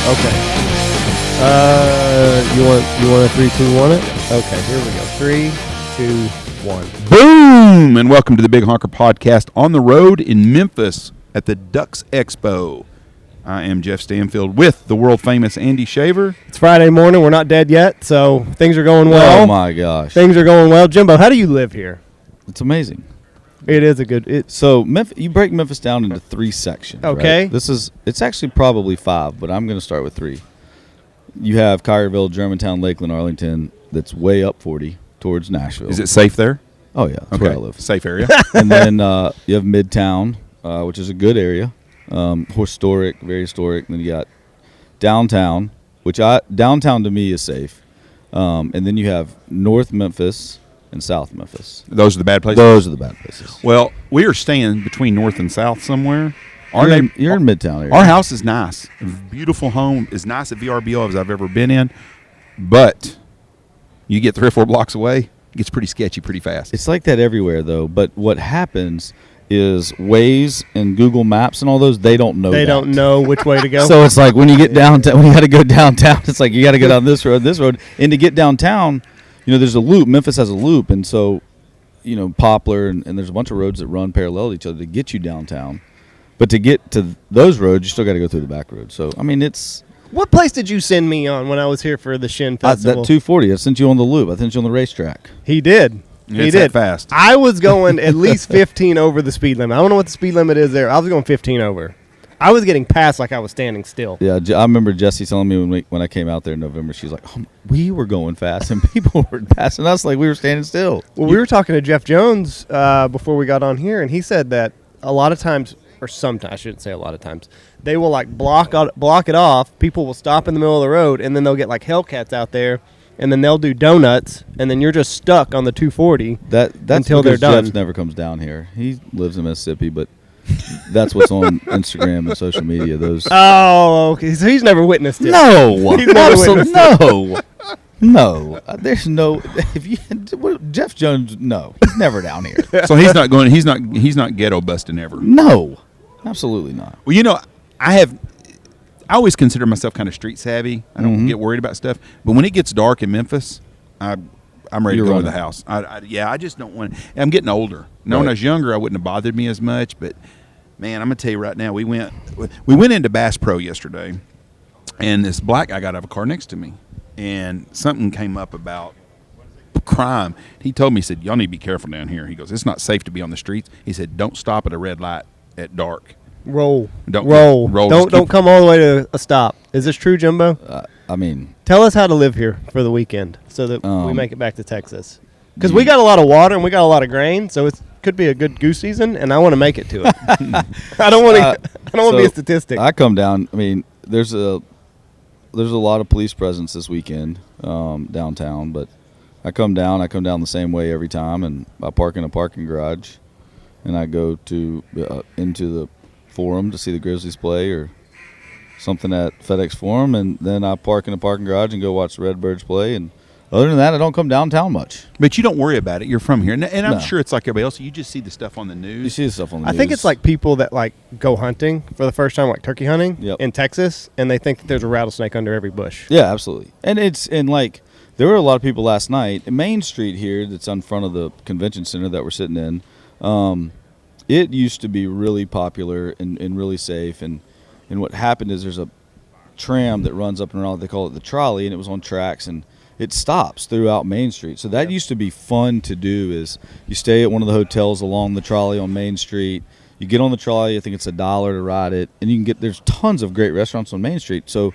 Okay. You want a 3, 2, 1 it? Okay, here we go. 3, 2, 1. Boom! And welcome to the Big Honker Podcast on the road in Memphis at the Ducks Expo. I am Jeff Stanfield with the world-famous Andy Shaver. It's Friday morning. We're not dead yet, so things are going well. Oh, my gosh. Things are going well. Jimbo, how do you live here? It's amazing. It is a good... So you break Memphis down into 3 sections. Okay. Right? It's actually probably 5, but I'm going to start with 3. You have Collierville, Germantown, Lakeland, Arlington. That's way up 40 towards Nashville. Is it safe there? Oh yeah, that's where I live. Safe area. And then you have Midtown, which is a good area, historic, very historic. And then you got downtown, downtown to me is safe. And then you have North Memphis and South Memphis. Those are the bad places? Those are the bad places. Well, we are staying between North and South somewhere. You're in Midtown area. Our house is nice. A beautiful home. As nice at VRBO as I've ever been in. But you get 3 or 4 blocks away, it gets pretty sketchy pretty fast. It's like that everywhere, though. But what happens is Waze and Google Maps and all those, they don't know don't know which way to go. So it's like when you get downtown, when you got to go downtown, it's like you got to go down this road. And to get downtown, there's a loop. Memphis has a loop. And so, Poplar and there's a bunch of roads that run parallel to each other to get you downtown. But to get to those roads, you still got to go through the back road. So, it's... What place did you send me on when I was here for the Shin Festival? That 240. I sent you on the loop. I sent you on the racetrack. He did. He did. Fast. I was going at least 15 over the speed limit. I don't know what the speed limit is there. I was going 15 over. I was getting past like I was standing still. Yeah, I remember Jessie telling me when I came out there in November, she's like, we were going fast, and people were passing us like we were standing still. Well, we were talking to Jeff Jones before we got on here, and he said that a lot of times, or sometimes, I shouldn't say a lot of times, they will like block it off. People will stop in the middle of the road, and then they'll get like Hellcats out there, and then they'll do donuts, and then you're just stuck on the 240 that's until they're done. Jeff never comes down here. He lives in Mississippi, but that's what's on Instagram and social media. Those. Oh, okay. So he's never witnessed it. No, he's never witnessed it. No. There's no. Jeff Jones, no, he's never down here. So he's not going. He's not ghetto busting ever. No, absolutely not. Well, I always consider myself kind of street savvy. I don't get worried about stuff. But when it gets dark in Memphis, I'm ready to go to the house. I just don't want. I'm getting older. Now, when I was younger, I wouldn't have bothered me as much. But man, I'm gonna tell you right now, we went into Bass Pro yesterday, and this black guy got out of a car next to me, and something came up about crime. He told me, he said, y'all need to be careful down here. He goes, it's not safe to be on the streets. He said, don't stop at a red light at dark. Roll. Roll. Don't come all the way to a stop. Is this true, Jimbo? Tell us how to live here for the weekend so that we make it back to Texas. Because we got a lot of water and we got a lot of grain, so it could be a good goose season, and I want to make it to it. I don't want to be a statistic. I come down. There's a lot of police presence this weekend downtown, but I come down the same way every time, and I park in a parking garage, and I go to into the Forum to see the Grizzlies play or something at FedEx Forum, and then I park in a parking garage and go watch the Redbirds play. And other than that, I don't come downtown much. But you don't worry about it. You're from here, and I'm sure it's like everybody else. You just see the stuff on the news. You see the stuff on the news. I think it's like people that like go hunting for the first time, like turkey hunting in Texas, and they think that there's a rattlesnake under every bush. Yeah, absolutely. And there were a lot of people last night. Main Street here, that's in front of the convention center that we're sitting in. It used to be really popular and really safe. And what happened is there's a tram that runs up and around. They call it the trolley, and it was on tracks, and it stops throughout Main Street. So that used to be fun to do. Is you stay at one of the hotels along the trolley on Main Street. You get on the trolley. I think it's $1 to ride it, and you can get. There's tons of great restaurants on Main Street. So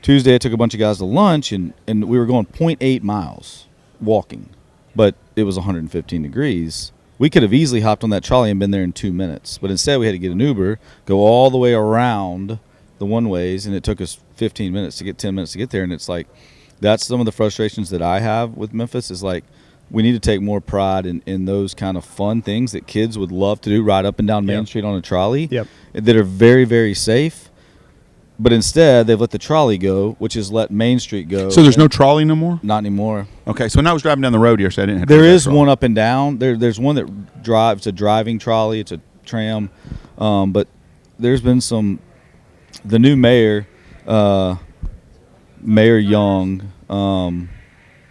Tuesday, I took a bunch of guys to lunch, and we were going 0.8 miles walking, but it was 115 degrees. We could have easily hopped on that trolley and been there in 2 minutes, but instead we had to get an Uber, go all the way around the one-ways, and it took us 15 minutes to get 10 minutes to get there. And it's like, that's some of the frustrations that I have with Memphis is like, we need to take more pride in those kind of fun things that kids would love to do, ride up and down Main Street on a trolley that are very, very safe. But instead, they've let the trolley go, which is let Main Street go. So there's no trolley no more? Not anymore. Okay, so when I was driving down the road here, so I didn't have There is one up and down. There's one that drives. It's a driving trolley. It's a tram. But there's been the new mayor Mayor Young,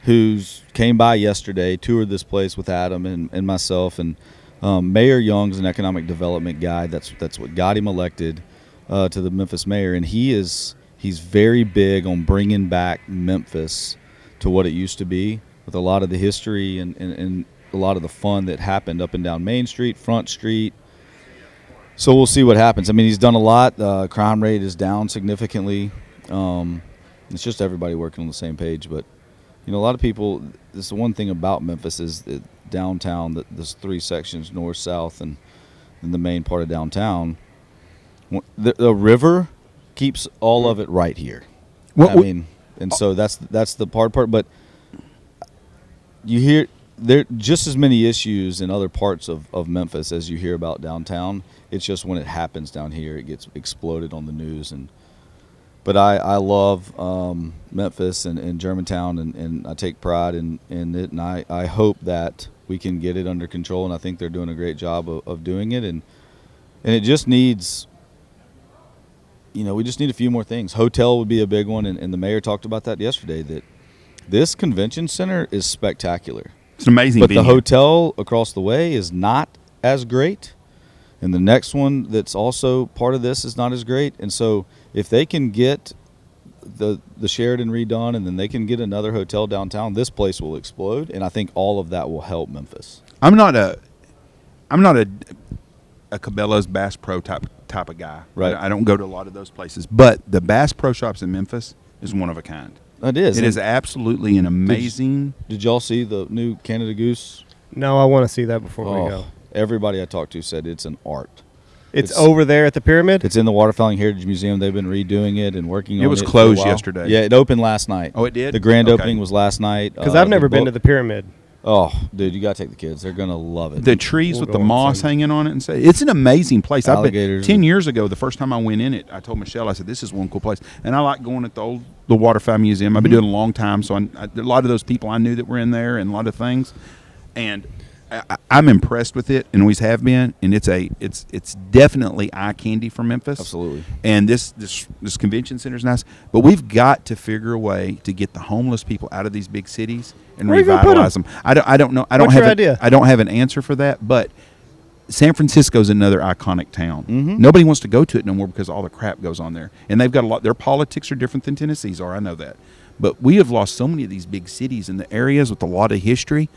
who's came by yesterday, toured this place with Adam and myself, and Mayor Young's an economic development guy. That's what got him elected to the Memphis mayor, and he's very big on bringing back Memphis to what it used to be, with a lot of the history and a lot of the fun that happened up and down Main Street, Front Street. So we'll see what happens. I mean, he's done a lot. Crime rate is down significantly. It's just everybody working on the same page. But, a lot of people, this is the one thing about Memphis is that downtown, there's 3 sections, north, south, and the main part of downtown. The river keeps all of it right here. And so that's the hard part. But you hear there are just as many issues in other parts of Memphis as you hear about downtown. It's just when it happens down here, it gets exploded on the news. But I love Memphis and Germantown, and I take pride in it, and I hope that we can get it under control, and I think they're doing a great job of doing it. And it just needs, we just need a few more things. Hotel would be a big one, and the mayor talked about that yesterday, that this convention center is spectacular. It's an amazing But venue. the hotel across the way is not as great. And the next one that's also part of this is not as great. And so if they can get the Sheridan redone, and then they can get another hotel downtown, this place will explode. And I think all of that will help Memphis. I'm not a Cabela's Bass Pro type of guy. Right. I don't go to a lot of those places. But the Bass Pro Shops in Memphis is one of a kind. It is. It is absolutely an amazing. Did y'all see the new Canada Goose? No, I want to see that before we go. Everybody I talked to said it's an art. It's over there at the pyramid? It's in the Waterfowl Heritage Museum. They've been redoing it and working on it. It was closed yesterday. Yeah, it opened last night. Oh, it did? The grand Okay. opening was last night. Because I've never been to the pyramid. Oh, dude, you got to take the kids. They're going to love it. The trees with go the on moss Sunday. hanging on it, and say it's an amazing place. Alligators. 10 years ago, the first time I went in it, I told Michelle, I said, "This is one cool place." And I like going at the Waterfowl Museum. I've been doing it a long time, so a lot of those people I knew that were in there, and a lot of things, and I'm impressed with it, and always have been. And it's definitely eye candy for Memphis. Absolutely. And this convention center is nice, but we've got to figure a way to get the homeless people out of these big cities and Where are you gonna put revitalize them. I don't know. I don't What's have your idea? I don't have an answer for that, but San Francisco is another iconic town. Mm-hmm. Nobody wants to go to it no more because all the crap goes on there, and they've got a lot. Their politics are different than Tennessee's are. I know that, but we have lost so many of these big cities in the areas with a lot of history.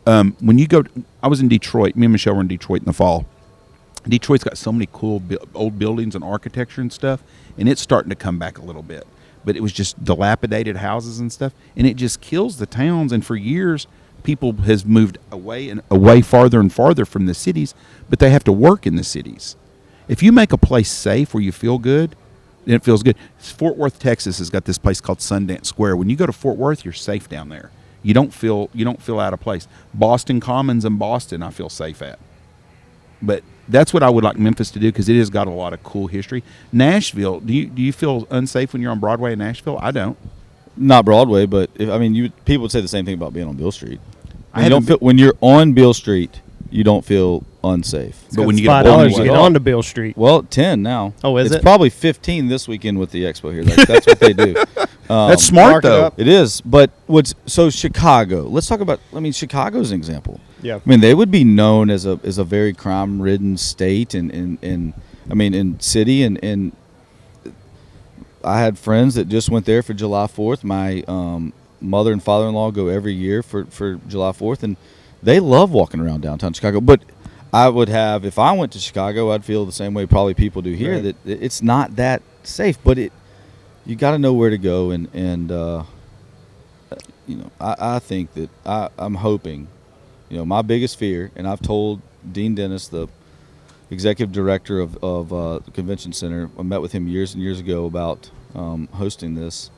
When you go, I was in Detroit. Me and Michelle were in Detroit in the fall. Detroit's got so many cool old buildings and architecture and stuff, and it's starting to come back a little bit. But it was just dilapidated houses and stuff, and it just kills the towns. And for years, people has moved away farther and farther from the cities, but they have to work in the cities. If you make a place safe where you feel good, then it feels good. Fort Worth, Texas has got this place called Sundance Square. When you go to Fort Worth, you're safe down there. You don't feel out of place. Boston Commons in Boston, I feel safe at. But that's what I would like Memphis to do, because it has got a lot of cool history. Nashville, do you feel unsafe when you're on Broadway in Nashville? I don't. Not Broadway, but people would say the same thing about being on Beale Street. I You don't haven't feel, when you're on Beale Street, you don't feel unsafe. But when you get $5 a to get onto Beale Street. Well, 10 now. Oh, is it's it? probably 15 this weekend with the expo here. That's what they do. That's smart, mark it though. up. It is, but Chicago. Let's talk about. Chicago's an example. Yeah. They would be known as a very crime-ridden state and city, and I had friends that just went there for July 4th. My mother and father-in-law go every year for July 4th, and they love walking around downtown Chicago. But I would have, if I went to Chicago, I'd feel the same way probably people do here, Right. that it's not that safe, but you got to know where to go, and I think that I'm hoping, my biggest fear, and I've told Dean Dennis, the executive director of the convention center, I met with him years and years ago about hosting this.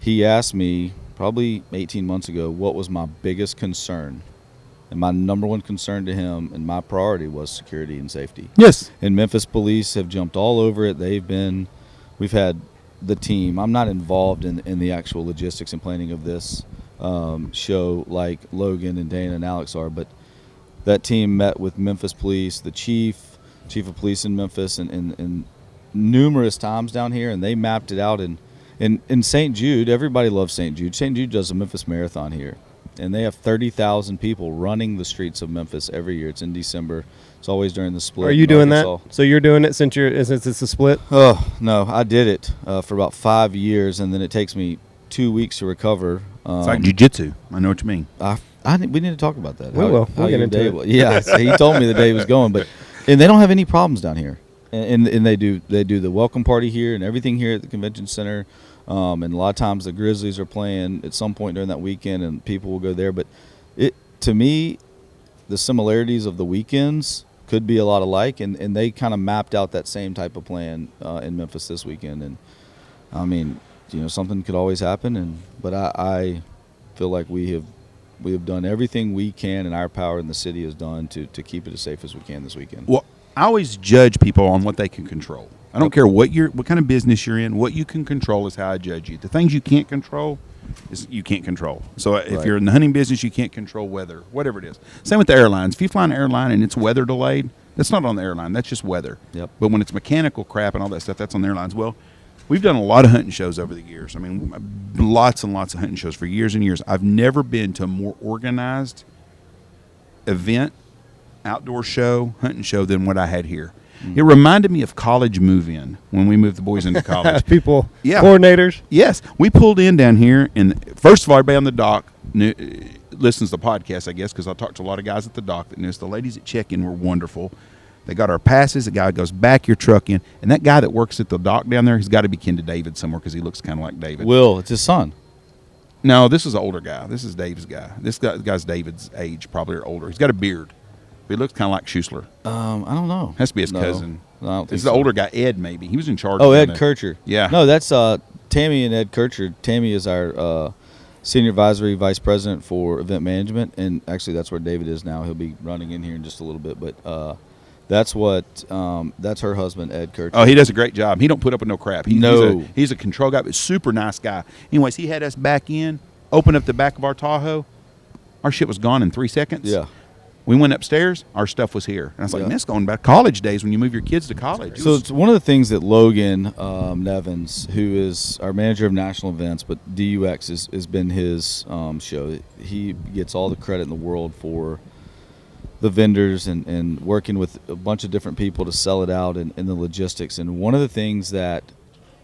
He asked me probably 18 months ago what was my biggest concern, and my number one concern to him and my priority was security and safety. Yes. And Memphis police have jumped all over it. We've had the team. I'm not involved in the actual logistics and planning of this show like Logan and Dana and Alex are, but that team met with Memphis police, the chief of police in Memphis, and numerous times down here, and they mapped it out in St. Jude. Everybody loves St. Jude. St. Jude does a Memphis Marathon here, and they have 30,000 people running the streets of Memphis every year. It's in December. It's always during the split. Are you doing that? So you're doing it since it's a split? Oh, no. I did it for about 5 years, and then it takes me 2 weeks to recover. It's like jiu-jitsu. I know what you mean. We need to talk about that. We will. We'll get into it. Yeah, so he told me the day he was going, and they don't have any problems down here. And they do the welcome party here and everything here at the convention center. And a lot of times the Grizzlies are playing at some point during that weekend, and people will go there. But to me, the similarities of the weekends could be a lot alike, and they kind of mapped out that same type of plan in Memphis this weekend. And I mean, something could always happen, but I feel like we have done everything we can, and our power in the city has done to keep it as safe as we can this weekend. Well, I always judge people on what they can control. I don't care what kind of business you're in. What you can control is how I judge you. The things you can't control is you can't control. So if you're in the hunting business, you can't control weather, whatever it is. Same with the airlines. If you fly an airline and it's weather delayed, that's not on the airline. That's just weather. Yep. But when it's mechanical crap and all that stuff, that's on the airlines. Well, we've done a lot of hunting shows over the years. I mean, lots and lots of hunting shows for years and years. I've never been to a more organized event, outdoor show, hunting show than what I had here. It reminded me of college move-in when we moved the boys into college. People, yeah. Coordinators. Yes. We pulled in down here, and first of all, everybody on the dock listens to the podcast, I guess, because I talked to a lot of guys at the dock that knew us. The ladies at check-in were wonderful. They got our passes. The guy goes, back your truck in. And that guy that works at the dock down there, he's got to be kin to David somewhere because he looks kind of like David. Will, it's his son. No, this is an older guy. This is Dave's guy. This guy's David's age, probably, or older. He's got a beard. He looks kind of like Schuessler. I don't know. Has to be his cousin. No, I don't think It's so. the older guy, Ed, maybe. He was in charge. Oh, Ed Kircher. Yeah. No, that's Tammy and Ed Kircher. Tammy is our senior advisory vice president for event management, and actually that's where David is now. He'll be running in here in just a little bit, but that's her husband, Ed Kircher. Oh, he does a great job. He don't put up with no crap. No. He's a control guy, but super nice guy. Anyways, he had us back in, opened up the back of our Tahoe. Our shit was gone in 3 seconds. Yeah. We went upstairs. Our stuff was here. And I was like, man, it's going back college days when you move your kids to college. So it's one of the things that Logan Nevins, who is our manager of national events, but DUX has been his show. He gets all the credit in the world for the vendors and working with a bunch of different people to sell it out and the logistics. And one of the things that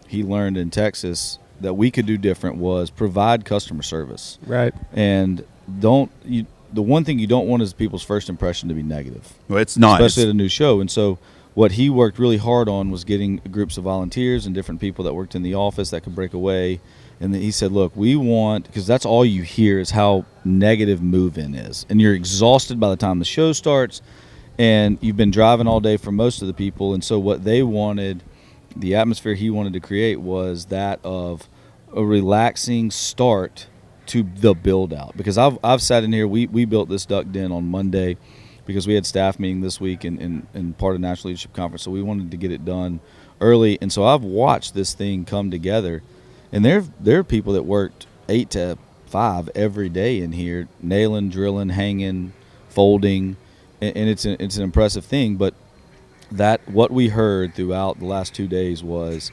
he learned in Texas that we could do different was provide customer service. Right. And the one thing you don't want is people's first impression to be negative. Well, it's not. Especially at a new show. And so what he worked really hard on was getting groups of volunteers and different people that worked in the office that could break away. And then he said, look, we want, because that's all you hear is how negative move-in is. And you're exhausted by the time the show starts, and you've been driving all day for most of the people. And so what they wanted, the atmosphere he wanted to create was that of a relaxing start to the build out, because I've sat in here. We built this duck den on Monday because we had staff meeting this week and part of National Leadership Conference, so we wanted to get it done early. And so I've watched this thing come together, and there are people that worked 8 to 5 every day in here, nailing, drilling, hanging, folding, and it's an impressive thing. But that what we heard throughout the last 2 days was,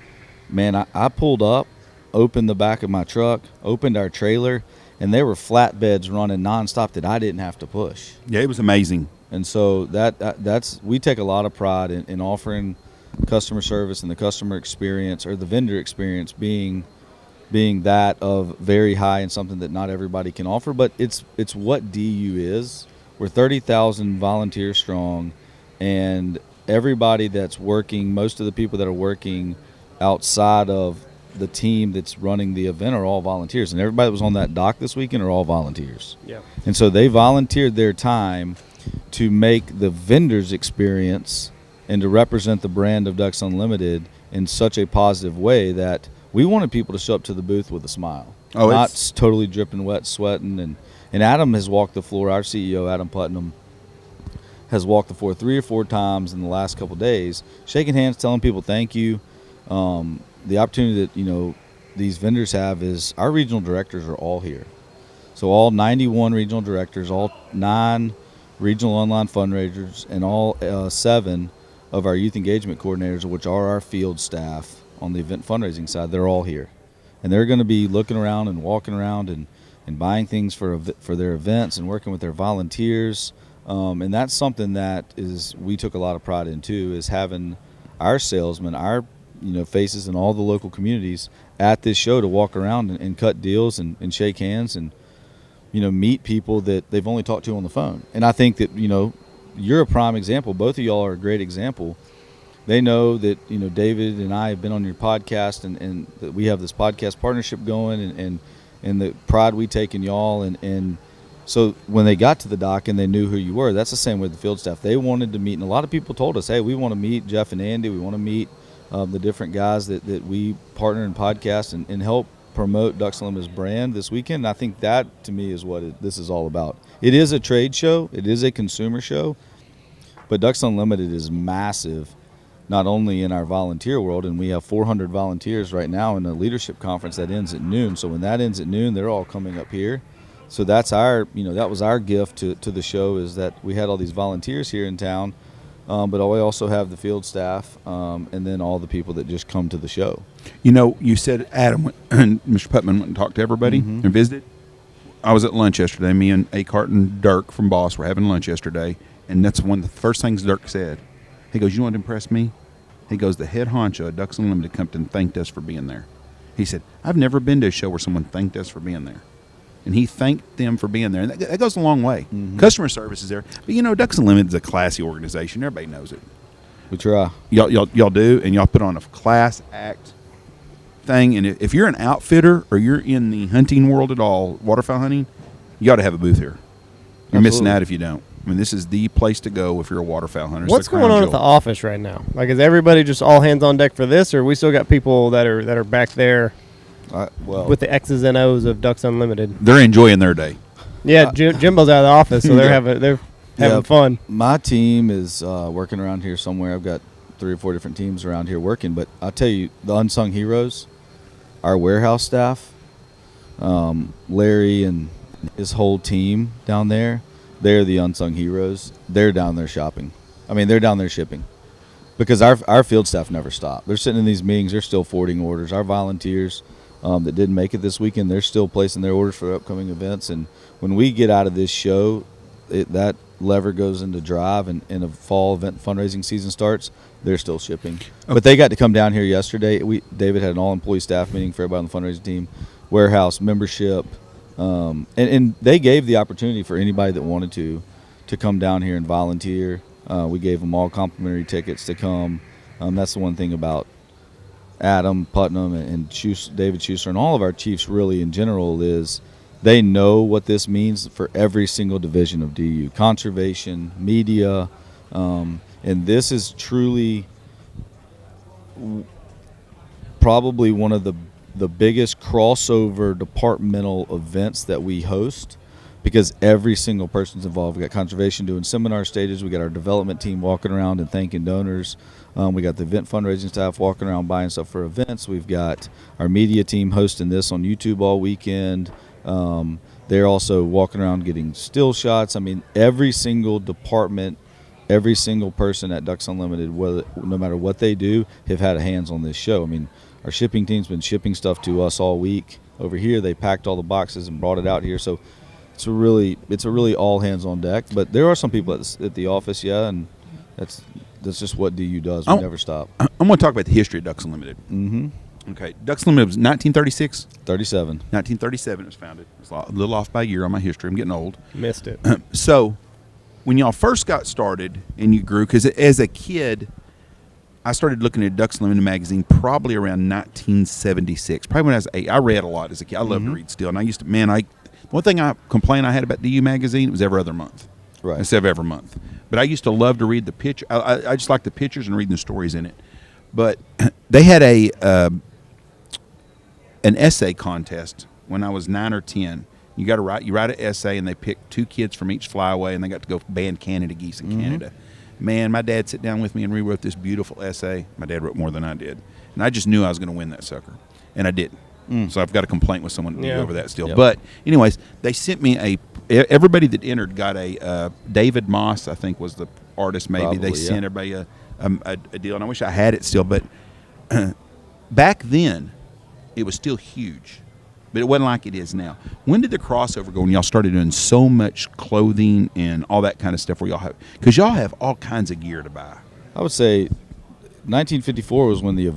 man, I pulled up, opened the back of my truck, opened our trailer, and there were flatbeds running nonstop that I didn't have to push. Yeah, it was amazing. And so that's we take a lot of pride in offering customer service and the customer experience, or the vendor experience being that of very high and something that not everybody can offer. But it's what DU is. We're 30,000 volunteers strong, and everybody that's working, most of the people that are working outside of the team that's running the event are all volunteers, and everybody that was on that dock this weekend are all volunteers. Yeah. And so they volunteered their time to make the vendors experience and to represent the brand of Ducks Unlimited in such a positive way that we wanted people to show up to the booth with a smile, not totally dripping wet, sweating. And Adam has walked the floor. Our CEO, Adam Putnam, has walked the floor 3 or 4 times in the last couple of days, shaking hands, telling people thank you. The opportunity that these vendors have is our regional directors are all here. So all 91 regional directors, all 9 regional online fundraisers, and all 7 of our youth engagement coordinators, which are our field staff on the event fundraising side, they're all here. And they're going to be looking around and walking around and buying things for their events and working with their volunteers. And that's something that we took a lot of pride in too, is having our salesmen, our faces in all the local communities at this show to walk around and cut deals and shake hands and meet people that they've only talked to on the phone. And I think that you're a prime example. Both of y'all are a great example. They know that David and I have been on your podcast and that we have this podcast partnership going and the pride we take in y'all and so when they got to the dock and they knew who you were, that's the same with the field staff. They wanted to meet, and a lot of people told us, hey, we want to meet Jeff and Andy. We want to meet the different guys that we partner in podcast and help promote Ducks Unlimited's brand this weekend. And I think that, to me, is what this is all about. It is a trade show. It is a consumer show. But Ducks Unlimited is massive, not only in our volunteer world, and we have 400 volunteers right now in a leadership conference that ends at noon. So when that ends at noon, they're all coming up here. So that's our, that was our gift to the show, is that we had all these volunteers here in town, but we also have the field staff and then all the people that just come to the show. You said Adam and Mr. Putman went and talked to everybody and visited. I was at lunch yesterday. Me and Acart and Dirk from Boss were having lunch yesterday, and that's one of the first things Dirk said. He goes, "You know what impressed me?" He goes, "The head honcho at Ducks Unlimited come and thanked us for being there." He said, "I've never been to a show where someone thanked us for being there." And he thanked them for being there. And that goes a long way. Customer service is there. But, Ducks Unlimited is a classy organization. Everybody knows it. We try. Y'all do, and y'all put on a class act thing. And if you're an outfitter or you're in the hunting world at all, waterfowl hunting, you ought to have a booth here. You're missing out if you don't. I mean, this is the place to go if you're a waterfowl hunter. What's going on at the office right now? Like, is everybody just all hands on deck for this, or we still got people that are back there with the X's and O's of Ducks Unlimited? They're enjoying their day. Yeah, Jimbo's out of the office, so they're having fun. My team is working around here somewhere. I've got 3 or 4 different teams around here working, but I'll tell you, the unsung heroes, our warehouse staff, Larry and his whole team down there, they're the unsung heroes. They're down there shopping. I mean, they're down there shipping. Because our field staff never stop. They're sitting in these meetings. They're still forwarding orders. Our volunteers that didn't make it this weekend, they're still placing their orders for upcoming events. And when we get out of this show, that lever goes into drive, and a fall event fundraising season starts, they're still shipping. Okay. But they got to come down here yesterday. David had an all-employee staff meeting for everybody on the fundraising team, warehouse, membership. And they gave the opportunity for anybody that wanted to come down here and volunteer. We gave them all complimentary tickets to come. That's the one thing about Adam Putnam and David Schuessler and all of our chiefs really in general is they know what this means for every single division of DU. Conservation, media, and this is truly probably one of the biggest crossover departmental events that we host, because every single person's involved. We got conservation doing seminar stages. We got our development team walking around and thanking donors. We got the event fundraising staff walking around buying stuff for events. We've got our media team hosting this on YouTube all weekend. They're also walking around getting still shots. I mean, every single department, every single person at Ducks Unlimited, no matter what they do, have had hands on this show. I mean, our shipping team's been shipping stuff to us all week over here. They packed all the boxes and brought it out here. So it's a really all hands on deck. But there are some people at the office, and that's just what DU does. We never stop. I'm going to talk about the history of Ducks Unlimited. Okay, Ducks Unlimited was 1936? 37. 1937 it was founded. It's a little off by a year on my history. I'm getting old. Missed it. So when y'all first got started and you grew, because as a kid, I started looking at Ducks Unlimited magazine probably around 1976. Probably when I was 8. I read a lot as a kid. I loved to read still. And I used to, one thing I complained I had about DU magazine, it was every other month. Right. Instead of every month. But I used to love to read the picture. I just liked the pictures and reading the stories in it. But they had an essay contest when I was 9 or 10. You write an essay, and they picked 2 kids from each flyaway, and they got to go band Canada geese in Canada. Man, my dad sat down with me and rewrote this beautiful essay. My dad wrote more than I did. And I just knew I was going to win that sucker. And I didn't. So I've got a complaint with someone over that still. Yep. But anyways, they sent me everybody that entered got a David Moss, I think was the artist. Maybe Probably, they sent everybody a deal, and I wish I had it still. But back then, it was still huge, but it wasn't like it is now. When did the crossover go? When y'all started doing so much clothing and all that kind of stuff, where y'all have, because y'all have all kinds of gear to buy. I would say 1954 was when the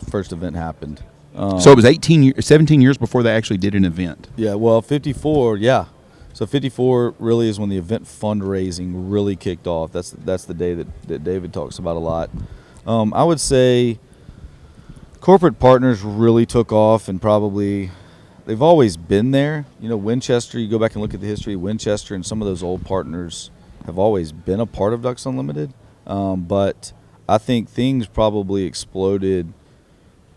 first event happened. So it was 17 years before they actually did an event. Yeah, well, 54, yeah. So 54 really is when the event fundraising really kicked off. That's the day that David talks about a lot. I would say corporate partners really took off, and probably they've always been there. You know, Winchester, you go back and look at the history, Winchester and some of those old partners have always been a part of Ducks Unlimited. But I think things probably exploded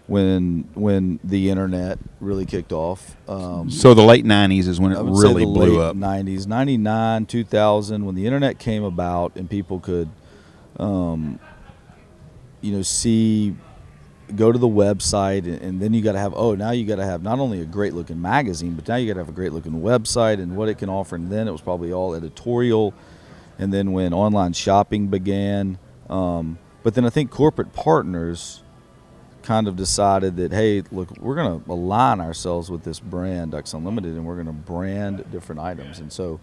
when the internet really kicked off. So the late 90s is when it really blew up. 90s, 99, 2000, when the internet came about and people could, go to the website, and then you got to have, now you got to have not only a great looking magazine, but now you got to have a great looking website and what it can offer. And then it was probably all editorial. And then when online shopping began, but then I think corporate partners kind of decided that, hey, look, we're going to align ourselves with this brand, Ducks Unlimited, and we're going to brand different items. And so,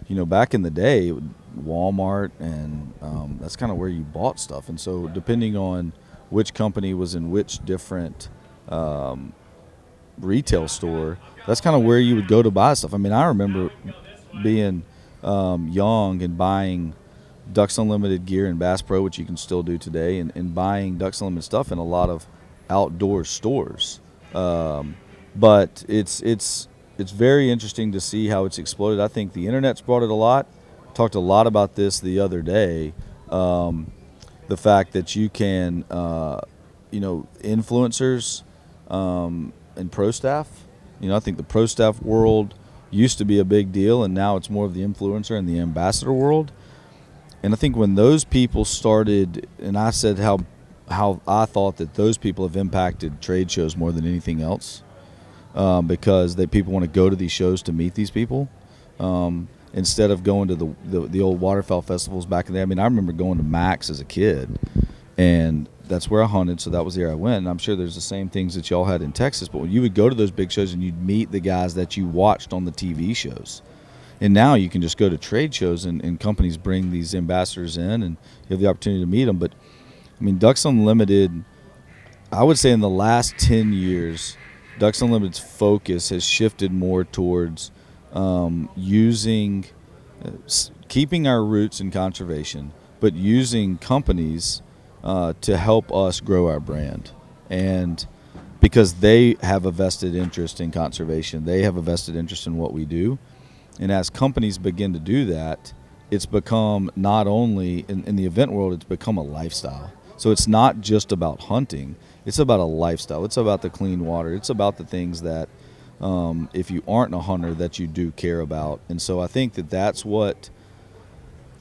back in the day, Walmart, and that's kind of where you bought stuff. And so depending on which company was in which different retail store, that's kind of where you would go to buy stuff. I mean, I remember being young and buying Ducks Unlimited gear and Bass Pro, which you can still do today, and buying Ducks Unlimited stuff in a lot of outdoor stores. But it's very interesting to see how it's exploded. I think the internet's brought it a lot. Talked a lot about this the other day. The fact that you can, influencers and pro staff. I think the pro staff world used to be a big deal, and now it's more of the influencer and the ambassador world. And I think when those people started, and I said how I thought that those people have impacted trade shows more than anything else, because people want to go to these shows to meet these people, instead of going to the old Waterfowl festivals back in the day. I mean, I remember going to Max as a kid, and that's where I hunted, so that was the year I went. And I'm sure there's the same things that y'all had in Texas, but when you would go to those big shows and you'd meet the guys that you watched on the TV shows. And now you can just go to trade shows, and companies bring these ambassadors in, and you have the opportunity to meet them. But, I mean, Ducks Unlimited, I would say in the last 10 years, Ducks Unlimited's focus has shifted more towards keeping our roots in conservation, but using companies to help us grow our brand. And because they have a vested interest in conservation, they have a vested interest in what we do. And as companies begin to do that, it's become not only, in the event world, it's become a lifestyle. So it's not just about hunting. It's about a lifestyle. It's about the clean water. It's about the things that, if you aren't a hunter, that you do care about. And so I think that that's what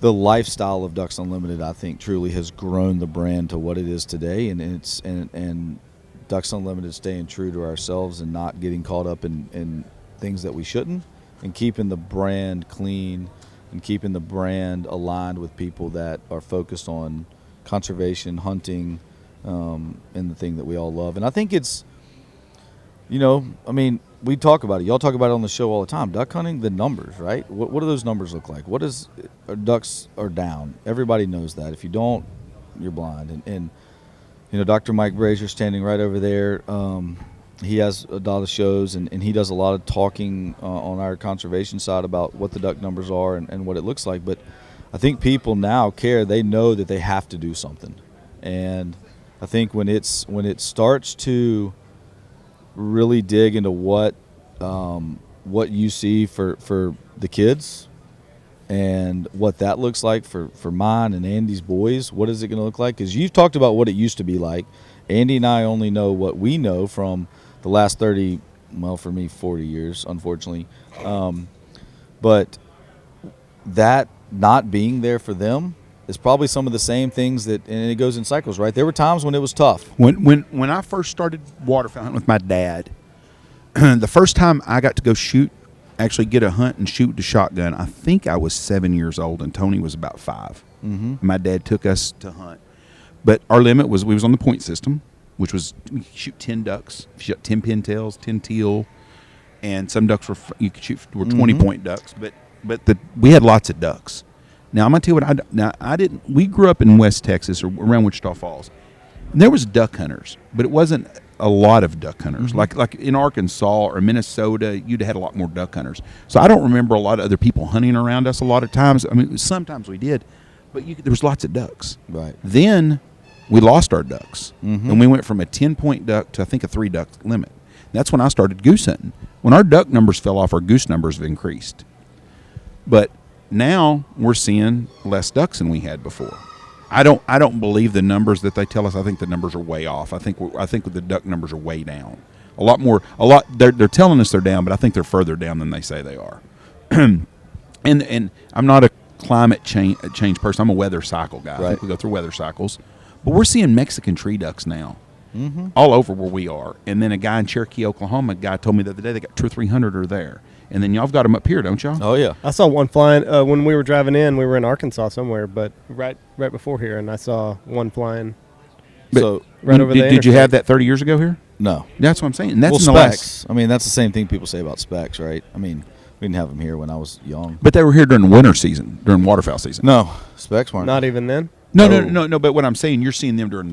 the lifestyle of Ducks Unlimited, I think, truly has grown the brand to what it is today. And Ducks Unlimited staying true to ourselves and not getting caught up in things that we shouldn't, and keeping the brand clean and keeping the brand aligned with people that are focused on conservation, hunting, and the thing that we all love. And I think it's, we talk about it. Y'all talk about it on the show all the time. Duck hunting, the numbers, right? What do those numbers look like? Ducks are down. Everybody knows that. If you don't, you're blind. And Dr. Mike Brazier standing right over there, he has a lot of shows, and he does a lot of talking on our conservation side about what the duck numbers are and what it looks like. But I think people now care. They know that they have to do something. And I think when it starts to really dig into what you see for the kids and what that looks like for mine and Andy's boys, what is it going to look like? Because you've talked about what it used to be like. Andy and I only know what we know from the last 30, well, for me, 40 years, unfortunately. But that not being there for them is probably some of the same things and it goes in cycles, right? There were times when it was tough. When I first started waterfowl hunting with my dad, the first time I got to go shoot actually get a hunt and shoot the shotgun, I think I was 7 years old, and Tony was about 5. Mm-hmm. My dad took us to hunt. But our limit was we was on the point system, which was we could shoot 10 ducks, shot 10 pintails, 10 teal, and some ducks you could shoot were 20-point ducks. But we had lots of ducks. Now I'm gonna tell you what I didn't. We grew up in West Texas or around Wichita Falls, and there was duck hunters, but it wasn't a lot of duck hunters. Like in Arkansas or Minnesota, you'd had a lot more duck hunters. So I don't remember a lot of other people hunting around us a lot of times. I mean, sometimes we did, but there was lots of ducks. Right. Then we lost our ducks, and we went from a 10-point duck to I think a 3-duck limit. That's when I started goose hunting. When our duck numbers fell off, our goose numbers have increased. But now we're seeing less ducks than we had before. I don't believe the numbers that they tell us. I think the numbers are way off. I think the duck numbers are way down. They're telling us they're down, but I think they're further down than they say they are. and I'm not a climate change person. I'm a weather cycle guy. Right. I think we go through weather cycles. But we're seeing Mexican tree ducks now. All over where we are. And then a guy in Cherokee, Oklahoma, told me the other day they got 200 or 300 are there. And then y'all have got them up here, don't y'all? Oh yeah. I saw one flying when we were driving in. We were in Arkansas somewhere, but right before here, and I saw one flying. But So right over there. Did you have that 30 years ago here? no. That's what I'm saying. And that's Well, in the specs. I mean, that's the same thing people say about specs, right? I mean, we didn't have them here when I was young. But they were here during winter season, during waterfowl season. No, specs weren't. Not even then. No. But what I'm saying, you're seeing them during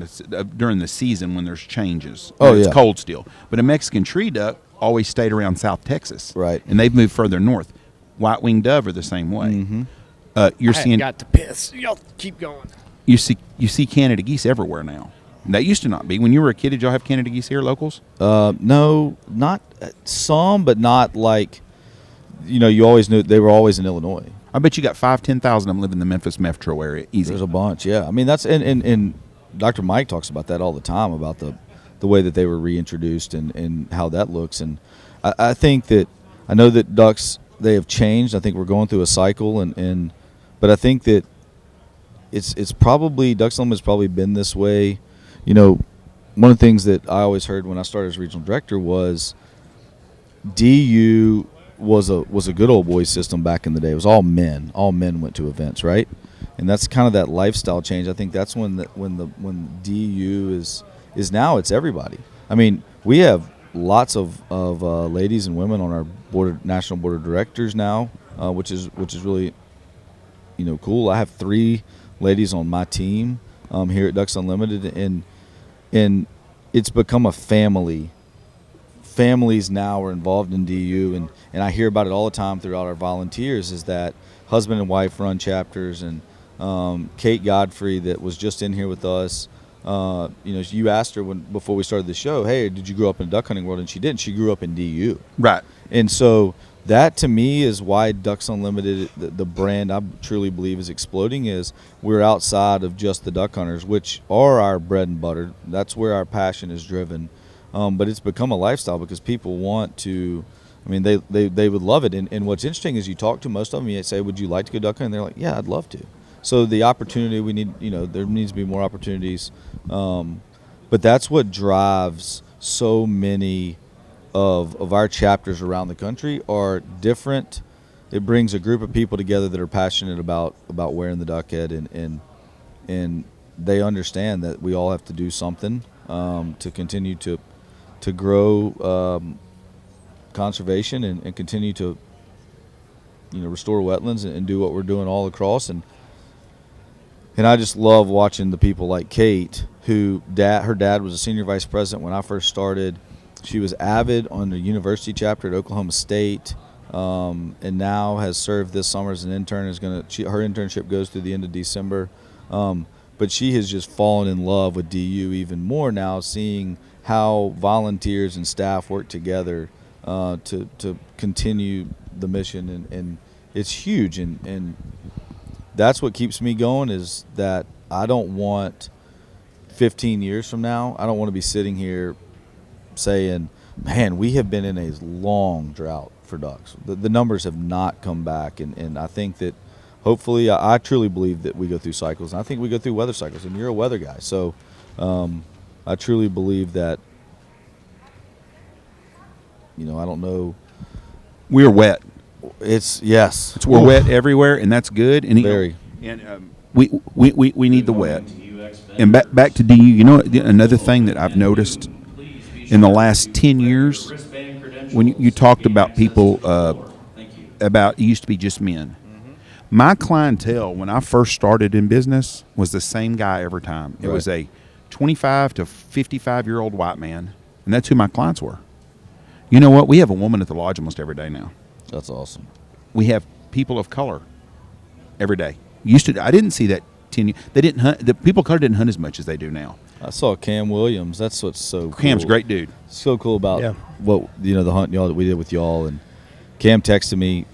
the season when there's changes. Oh, It's yeah. cold still. But a Mexican tree duck always stayed around South Texas. Right. And they've moved further north. White-winged dove are the same way. You're I seeing got to piss. Y'all keep going. you see Canada geese everywhere now. That used to not be. When you were a kid, did y'all have Canada geese here, locals? No, not some, but not like. You always knew they were always in Illinois. I bet you got 10,000 of them live in the Memphis metro area. Easy. There's a bunch, yeah. I mean, that's and Dr. Mike talks about that all the time about the way that they were reintroduced and how that looks. And I think that I know that ducks, they have changed. I think we're going through a cycle, but I think that it's probably Ducks Unlimited has probably been this way. One of the things that I always heard when I started as regional director was DU was a good old boy system back in the day. It was all men. All men went to events, right? And that's kind of that lifestyle change. I think that's when DU is now it's everybody. I mean, we have lots of ladies and women on our national board of directors now, which is really cool. I have 3 ladies on my team here at Ducks Unlimited, and it's become a family. Families now are involved in DU, and I hear about it all the time throughout our volunteers, is that husband and wife run chapters. And Kate Godfrey, that was just in here with us, you asked her before we started the show, hey, did you grow up in the duck hunting world? And she didn't. She grew up in DU. Right. And so that to me is why Ducks Unlimited, the brand I truly believe is exploding, is we're outside of just the duck hunters, which are our bread and butter. That's where our passion is driven. But it's become a lifestyle because people want to. I mean, they would love it. And what's interesting is you talk to most of them, you say, would you like to go duck hunting? And they're like, yeah, I'd love to. So the opportunity we need, there needs to be more opportunities. But that's what drives so many of our chapters around the country are different. It brings a group of people together that are passionate about wearing the duck head, and they understand that we all have to do something to continue to grow conservation and continue to restore wetlands and do what we're doing all across. And I just love watching the people like Kate, who her dad was a senior vice president when I first started. She was avid on the university chapter at Oklahoma State, and now has served this summer as an intern. Her internship goes through the end of December. But she has just fallen in love with DU even more now, seeing how volunteers and staff work together to continue the mission, and it's huge. And that's what keeps me going, is that I don't want 15 years from now, I don't want to be sitting here saying, man, we have been in a long drought for ducks. The numbers have not come back, and I think that hopefully, I truly believe that we go through cycles, and I think we go through weather cycles, and you're a weather guy. So I truly believe that, I don't know. We're wet. It's yes. We're wet everywhere, and that's good. And Very. We need the wet. And back to DU. You know, another thing that I've noticed in the last 10 years, when you talked about people about it used to be just men. My clientele when I first started in business was the same guy every time. It was a 25 to 55-year-old white man, and that's who my clients were. You know what? We have a woman at the lodge almost every day now. That's awesome. We have people of color every day. I didn't see that 10 years. They didn't hunt. The people of color didn't hunt as much as they do now. I saw Cam Williams. That's what's so cool. Cam's a great dude. So cool about what the hunt y'all that we did with y'all. And Cam texted me.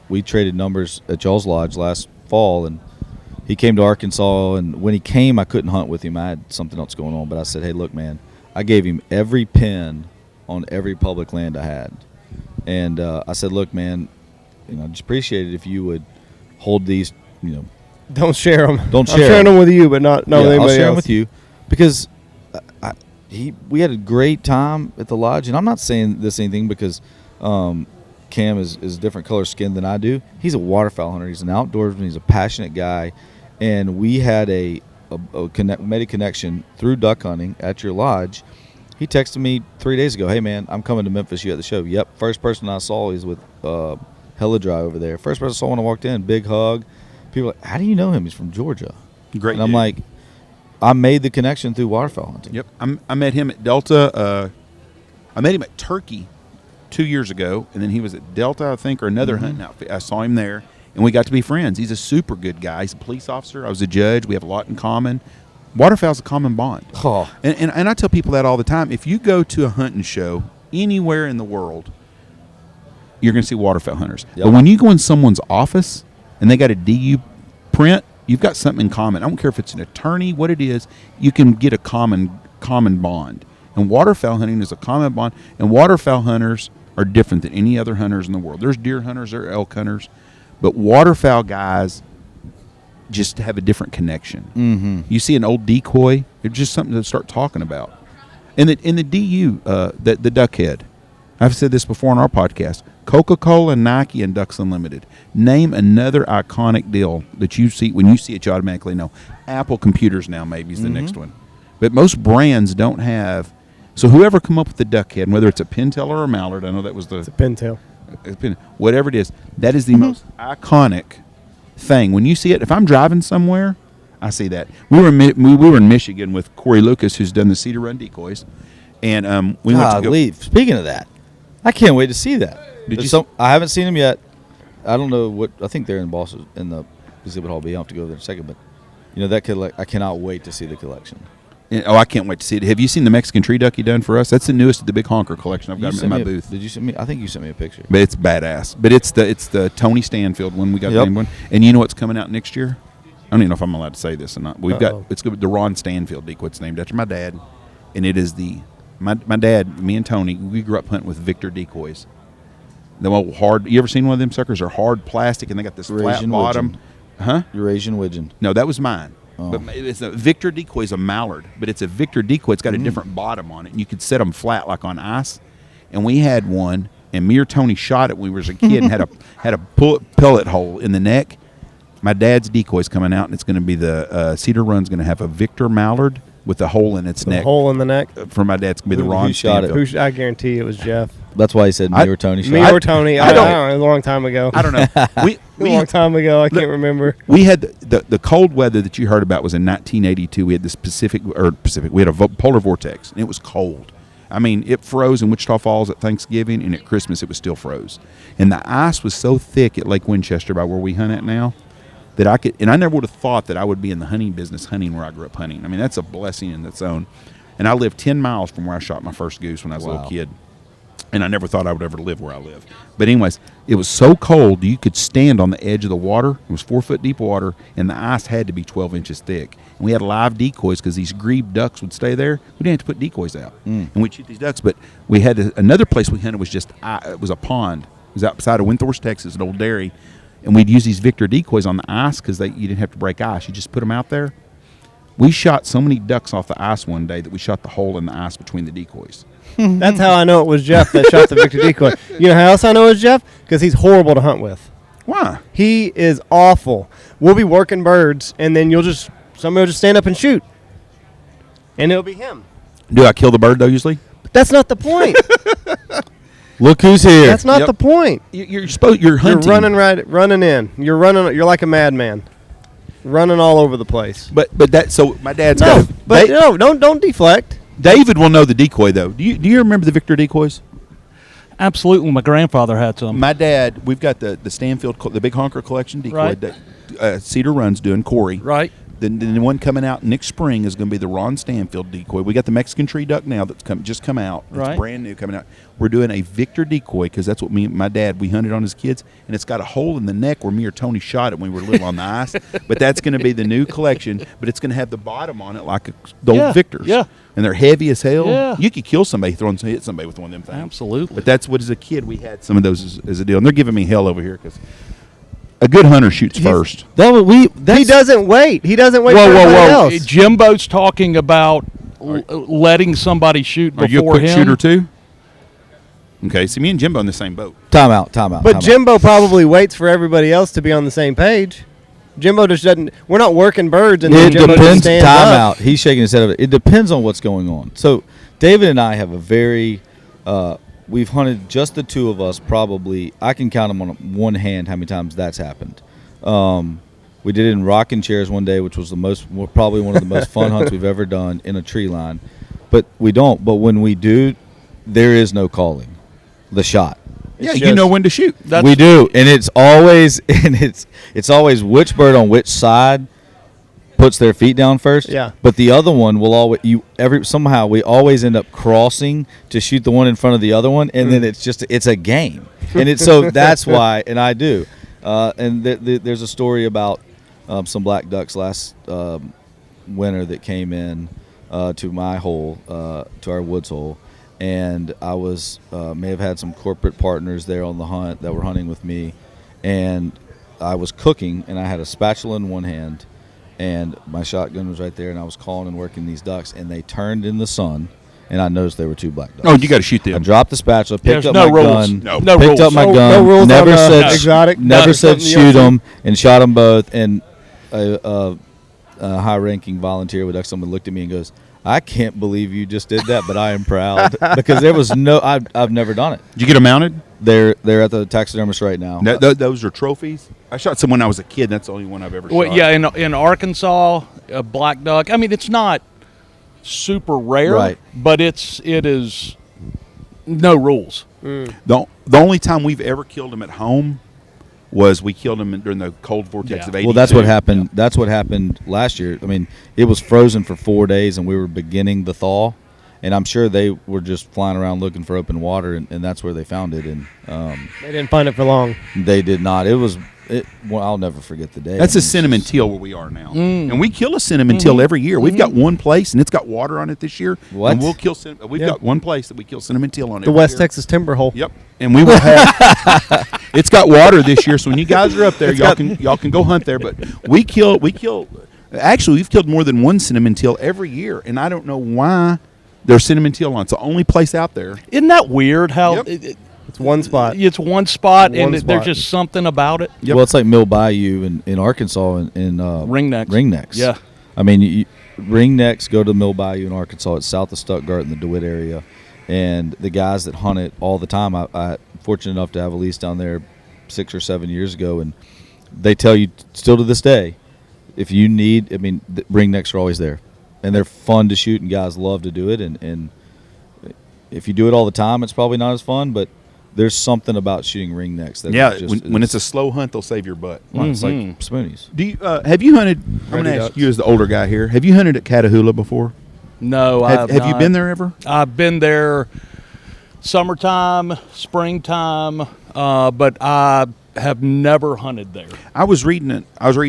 We traded numbers at y'all's lodge last fall, and he came to Arkansas. And when he came, I couldn't hunt with him. I had something else going on. But I said, hey, look, man, I gave him every pin on every public land I had. And I said, look, man, I just appreciate it if you would hold these, Don't share them. Don't share I'm sharing them. them with you, but not with anybody I'll share them else. with you because we had a great time at the lodge. And I'm not saying this anything because Cam is a different color skin than I do. He's a waterfowl hunter. He's an outdoorsman. He's a passionate guy. And we had made a connection through duck hunting at your lodge. He texted me 3 days ago, hey, man, I'm coming to Memphis. You at the show? Yep. First person I saw is with Hella Dry over there. First person I saw when I walked in, big hug. People are like, how do you know him? He's from Georgia. Great And I'm dude. like, I made the connection through waterfowl hunting. Yep. I met him at Delta. I met him at Turkey 2 years ago, and then he was at Delta, I think, or another hunting outfit. I saw him there, and we got to be friends. He's a super good guy. He's a police officer. I was a judge. We have a lot in common. Waterfowl's a common bond. Oh. And I tell people that all the time. If you go to a hunting show anywhere in the world, you're going to see waterfowl hunters. Yep. But when you go in someone's office and they got a DU print, you've got something in common. I don't care if it's an attorney, what it is, you can get a common bond. And waterfowl hunting is a common bond. And waterfowl hunters are different than any other hunters in the world. There's deer hunters, there are elk hunters, but waterfowl guys just have a different connection. Mm-hmm. You see an old decoy, it's just something to start talking about. And in the DU, the duck head, I've said this before on our podcast, Coca-Cola, Nike, and Ducks Unlimited. Name another iconic deal that you see. When you see it, you automatically know. Apple Computers now maybe is the next one. But most brands don't have. So whoever come up with the duck head, whether it's a pintail or a mallard, I know that was It's a pintail. whatever it is, that is the most iconic thing. When you see it, if I'm driving somewhere, I see that. We were in Michigan with Corey Lucas, who's done the Cedar Run decoys, and we went to go. Speaking of that, I can't wait to see that. Did you I haven't seen them yet. I don't know what. I think they're in Boston in the exhibit hall. But I'll have to go there in a second. But that I cannot wait to see the collection. I can't wait to see it. Have you seen the Mexican tree duck you done for us? That's the newest of the big Honker collection. I've got them in my booth. Did you send me? I think you sent me a picture. But it's badass. But it's the Tony Stanfield one we got Yep. named one. And you know what's coming out next year? I don't even know if I'm allowed to say this or not. It's the Ron Stanfield decoy. It's named after my dad, and it is my dad. Me and Tony, we grew up hunting with Victor decoys. The old hard. You ever seen one of them suckers? They're hard plastic, and they got this Eurasian flat bottom. widgeon. Huh? Eurasian widgeon. No, that was mine. Oh. But it's a Victor decoy is a mallard, but it's a Victor decoy. It's got a different bottom on it, and you could set them flat like on ice. And we had one, and me or Tony shot it when we were a kid and had a pellet hole in the neck. My dad's decoy's coming out, and it's going to be the Cedar Run's going to have a Victor mallard with a hole in its neck. A hole in the neck. For my dad's going to be the Ron who shot it? Stanfield. I guarantee it was Jeff. That's why he said me or Tony. Me or Tony. I don't know. A long time ago. I don't know. A long time ago. I can't remember. We had the cold weather that you heard about was in 1982. We had this Pacific. We had a polar vortex, and it was cold. I mean, it froze in Wichita Falls at Thanksgiving, and at Christmas it was still froze. And the ice was so thick at Lake Winchester, by where we hunt at now, that I could. And I never would have thought that I would be in the hunting business, hunting where I grew up hunting. I mean, that's a blessing in its own. And I lived 10 miles from where I shot my first goose when I was a little kid. And I never thought I would ever live where I live. But anyways, it was so cold you could stand on the edge of the water. It was 4 foot deep water, and the ice had to be 12 inches thick. And we had live decoys because these grebe ducks would stay there. We didn't have to put decoys out, and we'd shoot these ducks. But we had another place we hunted was it was a pond. It was outside of Windthorst, Texas, an old dairy, and we'd use these Victor decoys on the ice because you didn't have to break ice. You just put them out there. We shot so many ducks off the ice one day that we shot the hole in the ice between the decoys. That's how I know it was Jeff that shot the Victor decoy. You know how else I know it was Jeff? Because he's horrible to hunt with. Why? He is awful. We'll be working birds, and then somebody will just stand up and shoot, and it'll be him. Do I kill the bird though usually? But that's not the point. Look who's here. That's not the point. You're hunting. You're running in. You're like a madman, running all over the place. But that so my dad's No, got. but no, don't deflect. David will know the decoy though. Do you remember the Victor decoys? Absolutely. My grandfather had some. My dad, we've got the Stanfield, the big Honker collection decoy Right. that Cedar Run's doing, Corey. Right. Then the one coming out next spring is going to be the Ron Stanfield decoy. We got the Mexican tree duck now that's just come out. It's Right. brand new coming out. We're doing a Victor decoy because that's what me and my dad, we hunted on as kids, and it's got a hole in the neck where me or Tony shot it when we were little on the ice. But that's going to be the new collection, but it's going to have the bottom on it like the old Yeah, Victors. yeah. And they're heavy as hell. Yeah. You could kill somebody hit somebody with one of them things. Absolutely. But that's what, as a kid, we had some of those as a deal. And they're giving me hell over here because a good hunter shoots first. He doesn't wait. He doesn't wait for everybody else. Jimbo's talking about letting somebody shoot Are you a before quick him. shooter too? Okay, see me and Jimbo in the same boat. Time out. But Jimbo probably waits for everybody else to be on the same page. Jimbo just doesn't. We're not working birds, and then It Jimbo just depends. stands Time up. out. He's shaking his head. It depends on what's going on. So David and I have a very. We've hunted just the two of us. Probably I can count them on one hand how many times that's happened. We did it in rocking chairs one day, which was probably one of the most fun hunts we've ever done in a tree line. But we don't. But when we do, there is no calling the shot. Yeah, you know when to shoot. We do, and it's always always which bird on which side puts their feet down first. Yeah. But the other one will always somehow we always end up crossing to shoot the one in front of the other one, and then it's a game, and it's so that's why. And I do, and there's a story about some black ducks last winter that came in to my hole, to our woods hole. And I was may have had some corporate partners there on the hunt that were hunting with me, and I was cooking, and I had a spatula in one hand, and my shotgun was right there, and I was calling and working these ducks, and they turned in the sun, and I noticed they were two black ducks. Oh, you got to shoot them. I dropped the spatula, picked There's up no my rules. gun, No picked rules. up my No gun, rules never on, said exotic. never said Something shoot else. them, and shot them both, and a high-ranking volunteer with Ducks Unlimited looked at me and goes, I can't believe you just did that, but I am proud because there was I've never done it. Did you get them mounted? They're at the taxidermist right now. Those are trophies. I shot some when I was a kid. And that's the only one I've ever Well, shot. yeah, in Arkansas, a black duck. I mean, it's not super rare, Right. but it is no rules. The only time we've ever killed them at home was we killed them during the cold vortex Yeah. of 82. Well, that's what happened. That's what happened last year. I mean, it was frozen for 4 days, and we were beginning the thaw. And I'm sure they were just flying around looking for open water, and that's where they found it. And They didn't find it for long. they did not. Well, I'll never forget the day. That's I a mean, cinnamon it's teal where we are now, and we kill a cinnamon teal every year. We've got one place, and it's got water on it this year. What? And we'll kill. We've Yeah. got one place that we kill cinnamon teal on. The every West year. Texas Timber Hole. Yep, and we will have. It's got water this year, so when you guys are up there, y'all can go hunt there. But we kill. Actually, we've killed more than one cinnamon teal every year, and I don't know why. There's cinnamon teal on. It's the only place out there. Isn't that weird how Yep. It's one spot. it's one spot One and spot. there's just something about it? Yep. Well, it's like Mill Bayou in Arkansas in Ringnecks. Ringnecks. Yeah. I mean, ringnecks go to Mill Bayou in Arkansas. It's south of Stuttgart in the DeWitt area, and the guys that hunt it all the time. I fortunate enough to have a lease down there 6 or 7 years ago, and they tell you still to this day, if you need, I mean, the ringnecks are always there, and they're fun to shoot, and guys love to do it. And if you do it all the time, it's probably not as fun, but there's something about shooting ringnecks that Yeah, just, when it's a slow hunt, they'll save your butt. it's like spoonies. Do you have you hunted? I'm going to ask ducks. you as the older guy here. Have you hunted at Catahoula before? No, Have you not. been there ever? I've been there summertime, springtime, but I have never hunted there. I was reading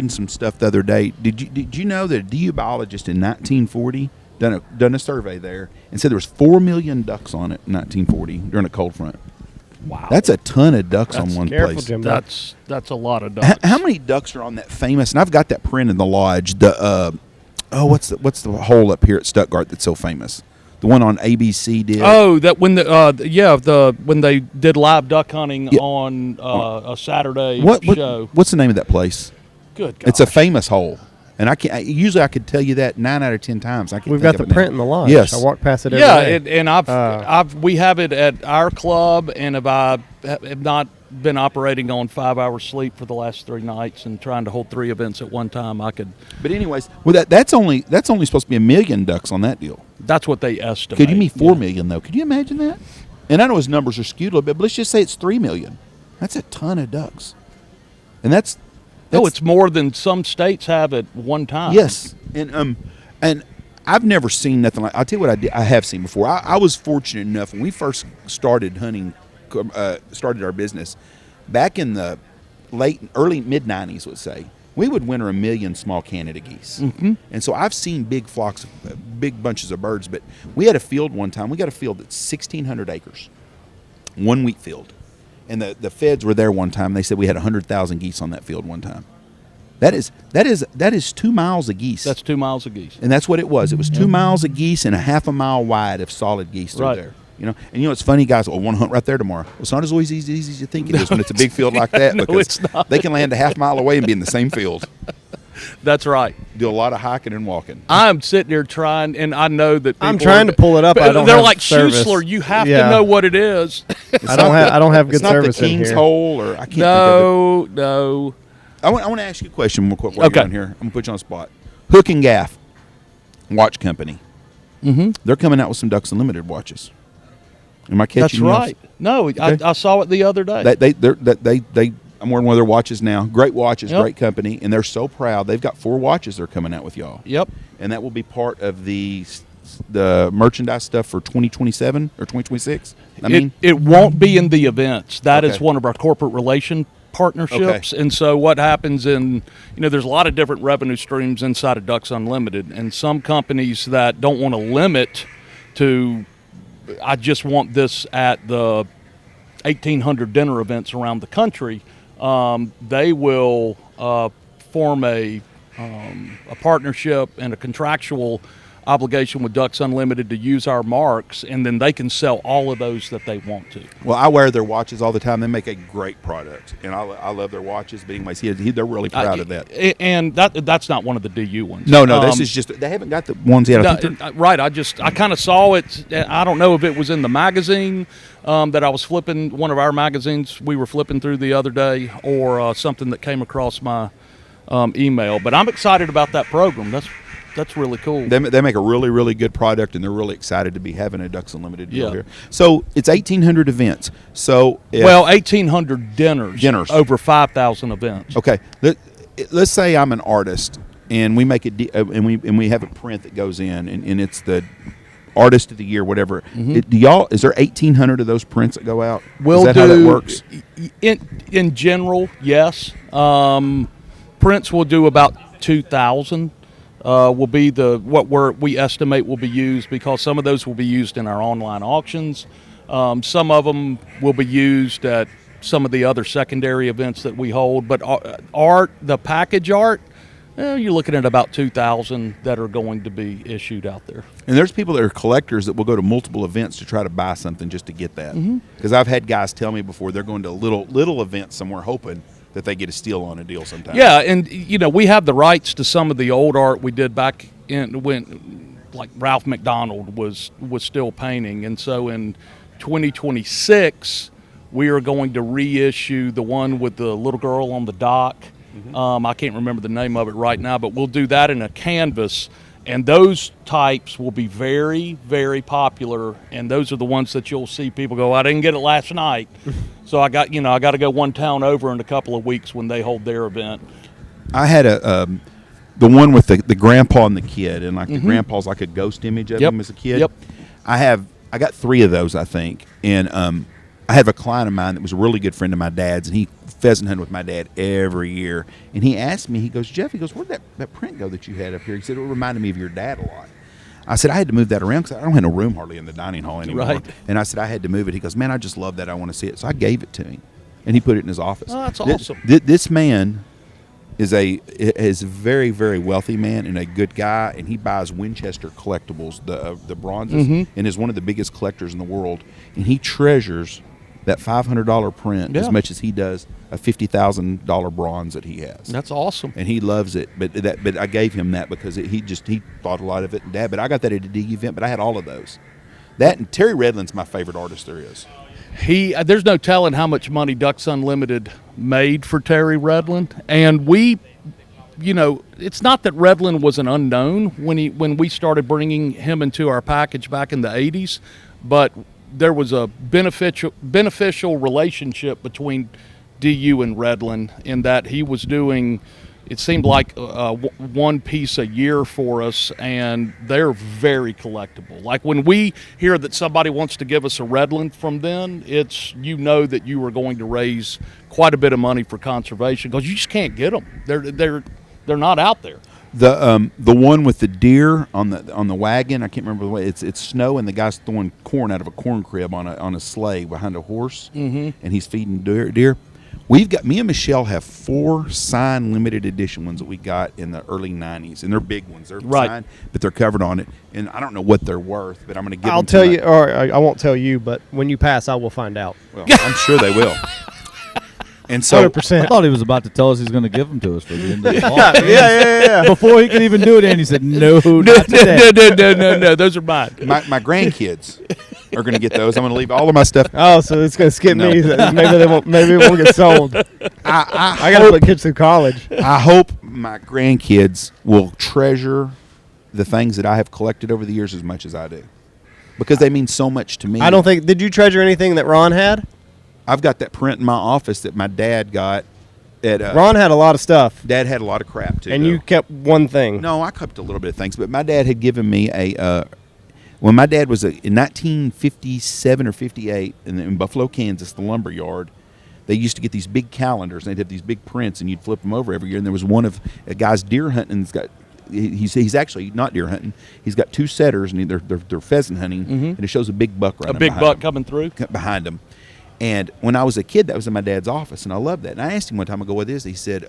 some stuff the other day. Did you know that a DU biologist in 1940 done a survey there and said there was 4 million ducks on it in 1940 during a cold front? Wow. That's a ton of ducks on one Careful, place. Jimbo. That's a lot of ducks. How many ducks are on that famous? And I've got that print in the lodge. The what's the hole up here at Stuttgart that's so famous? The one on ABC did. Oh, that when when they did live duck hunting on a Saturday show. What's the name of that place? Good God. It's a famous hole, and I could tell you that 9 out of 10 times. I can't. We've think got of the it print now. in the lodge. Yes. I walk past it every day. And we have it at our club, and if I have not been operating on 5 hours sleep for the last 3 nights and trying to hold 3 events at one time, I could. But anyways, well, that's only supposed to be 1 million ducks on that deal. That's what they estimate. Could you mean 4 million though? Could you imagine that? And I know his numbers are skewed a little bit, but let's just say it's 3 million. That's a ton of ducks, and that's it's more than some states have at one time. Yes, and I've never seen nothing like. I'll tell you what I have seen before. I was fortunate enough when we first started hunting, started our business, back in the early mid '90s. Let's say we would winter 1 million small Canada geese, and so I've seen big flocks, big bunches of birds. But we had a field one time. We got a field that's 1,600 acres, 1 wheat field. And the feds were there one time. They said we had 100,000 geese on that field one time. That is 2 miles of geese. That's 2 miles of geese. And that's what it was. It was 2 miles of geese and a half a mile wide of solid geese through there. And it's funny, guys. I want to hunt right there tomorrow. Well, it's not as easy as you think it is when it's a big field like that. No, because it's not. They can land a half mile away and be in the same field. That's right. Do a lot of hiking and walking. I'm sitting here trying, and I know that people I'm trying to pull it up. I don't they're have like service. Schuessler. You have to know what it is. I don't have good service It's not the King's in here. Hole, or I can't think of it. No. I want to ask you a question real quick while Okay. you're on here. I'm going to put you on the spot. Hook and Gaff Watch Company. Mm-hmm. They're coming out with some Ducks Unlimited watches. Am I catching That's you? right. No, Okay. I saw it the other day. I'm wearing one of their watches now. Great watches, Yep. great company, and they're so proud. They've got 4 watches they're coming out with y'all. Yep. And that will be part of the merchandise stuff for 2027 or 2026. It won't be in the events. That is Okay. one of our corporate relation partnerships. Okay. And so what happens there's a lot of different revenue streams inside of Ducks Unlimited, and some companies that don't want to limit to, I just want this at the 1,800 dinner events around the country, they will form a partnership and a contractual obligation with Ducks Unlimited to use our marks, and then they can sell all of those that they want to. Well, I wear their watches all the time. They make a great product, and I love their watches. But anyways, they're really proud of that. And that's not one of the DU ones. No, this is just, they haven't got the ones yet. Right. I kind of saw it. I don't know if it was in the magazine that I was flipping, one of our magazines we were flipping through the other day, or something that came across my email. But I'm excited about that program. That's really cool. They make a really, really good product, and they're really excited to be having a Ducks Unlimited deal here. So it's 1,800 events. So 1,800 dinners over 5,000 events. Okay, let's say I'm an artist, and we make it, and we have a print that goes in, and it's the Artist of the Year, whatever. Mm-hmm. Is there 1,800 of those prints that go out? Is that how that works? In general, yes. Prints will do about 2,000. Will be we estimate will be used, because some of those will be used in our online auctions. Some of them will be used at some of the other secondary events that we hold. But the package art, you're looking at about 2,000 that are going to be issued out there. And there's people that are collectors that will go to multiple events to try to buy something just to get that. Because I've had guys tell me before they're going to little events somewhere hoping that they get a steal on a deal sometime. Yeah, and we have the rights to some of the old art we did back in when, like, Ralph McDonald was still painting, and so in 2026 we are going to reissue the one with the little girl on the dock. I can't remember the name of it right now, but we'll do that in a canvas. And those types will be very, very popular, and those are the ones that you'll see people go, I didn't get it last night, so I got to go one town over in a couple of weeks when they hold their event. I had the one with the grandpa and the kid, and like the grandpa's like a ghost image of him as a kid. Yep. I got 3 of those, I think, and I have a client of mine that was a really good friend of my dad's, and he pheasant hunted with my dad every year. And he asked me, he goes, Jeff, where'd that print go that you had up here? He said, it reminded me of your dad a lot. I said, I had to move that around because I don't have no room hardly in the dining hall anymore. Right. And I said, I had to move it. He goes, man, I just love that. I want to see it. So I gave it to him, and he put it in his office. Oh, that's awesome. This man is a very, very wealthy man and a good guy, and he buys Winchester collectibles, the bronzes, and is one of the biggest collectors in the world. And he treasures that $500 print as much as he does a $50,000 bronze that he has. That's awesome. And he loves it. But I gave him that because he thought a lot of it. And Dad, but I got that at a dig event. But I had all of those. That and Terry Redland's my favorite artist there is. There's no telling how much money Ducks Unlimited made for Terry Redland, and we, it's not that Redland was an unknown when we started bringing him into our package back in the 80s, but there was a beneficial relationship between DU and Redland in that he was doing, it seemed like one piece a year for us, and they're very collectible. Like when we hear that somebody wants to give us a Redland from them, it's that you are going to raise quite a bit of money for conservation because you just can't get them. They're not out there. The one with the deer on the wagon, I can't remember the way. It's snow and the guy's throwing corn out of a corn crib on a sleigh behind a horse, and he's feeding deer. Me and Michelle have 4 signed limited edition ones that we got in the early 90s, and they're big ones. They're signed, but they're covered on it, and I don't know what they're worth, but I'm going to give them. I'll tell you, or I won't tell you, but when you pass, I will find out. Well, I'm sure they will. And so 100%. I thought he was about to tell us he's going to give them to us for the end of the fall. yeah. Before he could even do it, Andy said, "No, not today." No. Those are mine. my grandkids are going to get those. I'm going to leave all of my stuff. Oh, so it's going to skip No. me. Maybe it won't get sold. I got to put kids through college. I hope my grandkids will treasure the things that I have collected over the years as much as I do, because they mean so much to me. I don't think. Did you treasure anything that Ron had? I've got that print in my office that my dad got. Ron had a lot of stuff. Dad had a lot of crap too. And though. you kept one thing. No, I kept a little bit of things, but my dad had given me when my dad was in 1957 or 58 in Buffalo, Kansas, the lumber yard. They used to get these big calendars, and they'd have these big prints, and you'd flip them over every year. And there was one of a guy's deer hunting. He's actually not deer hunting. He's got 2 setters, and they're pheasant hunting, and it shows a big buck right Coming through behind him. And when I was a kid, that was in my dad's office, and I loved that. And I asked him one time, I go, "What is it?" He said,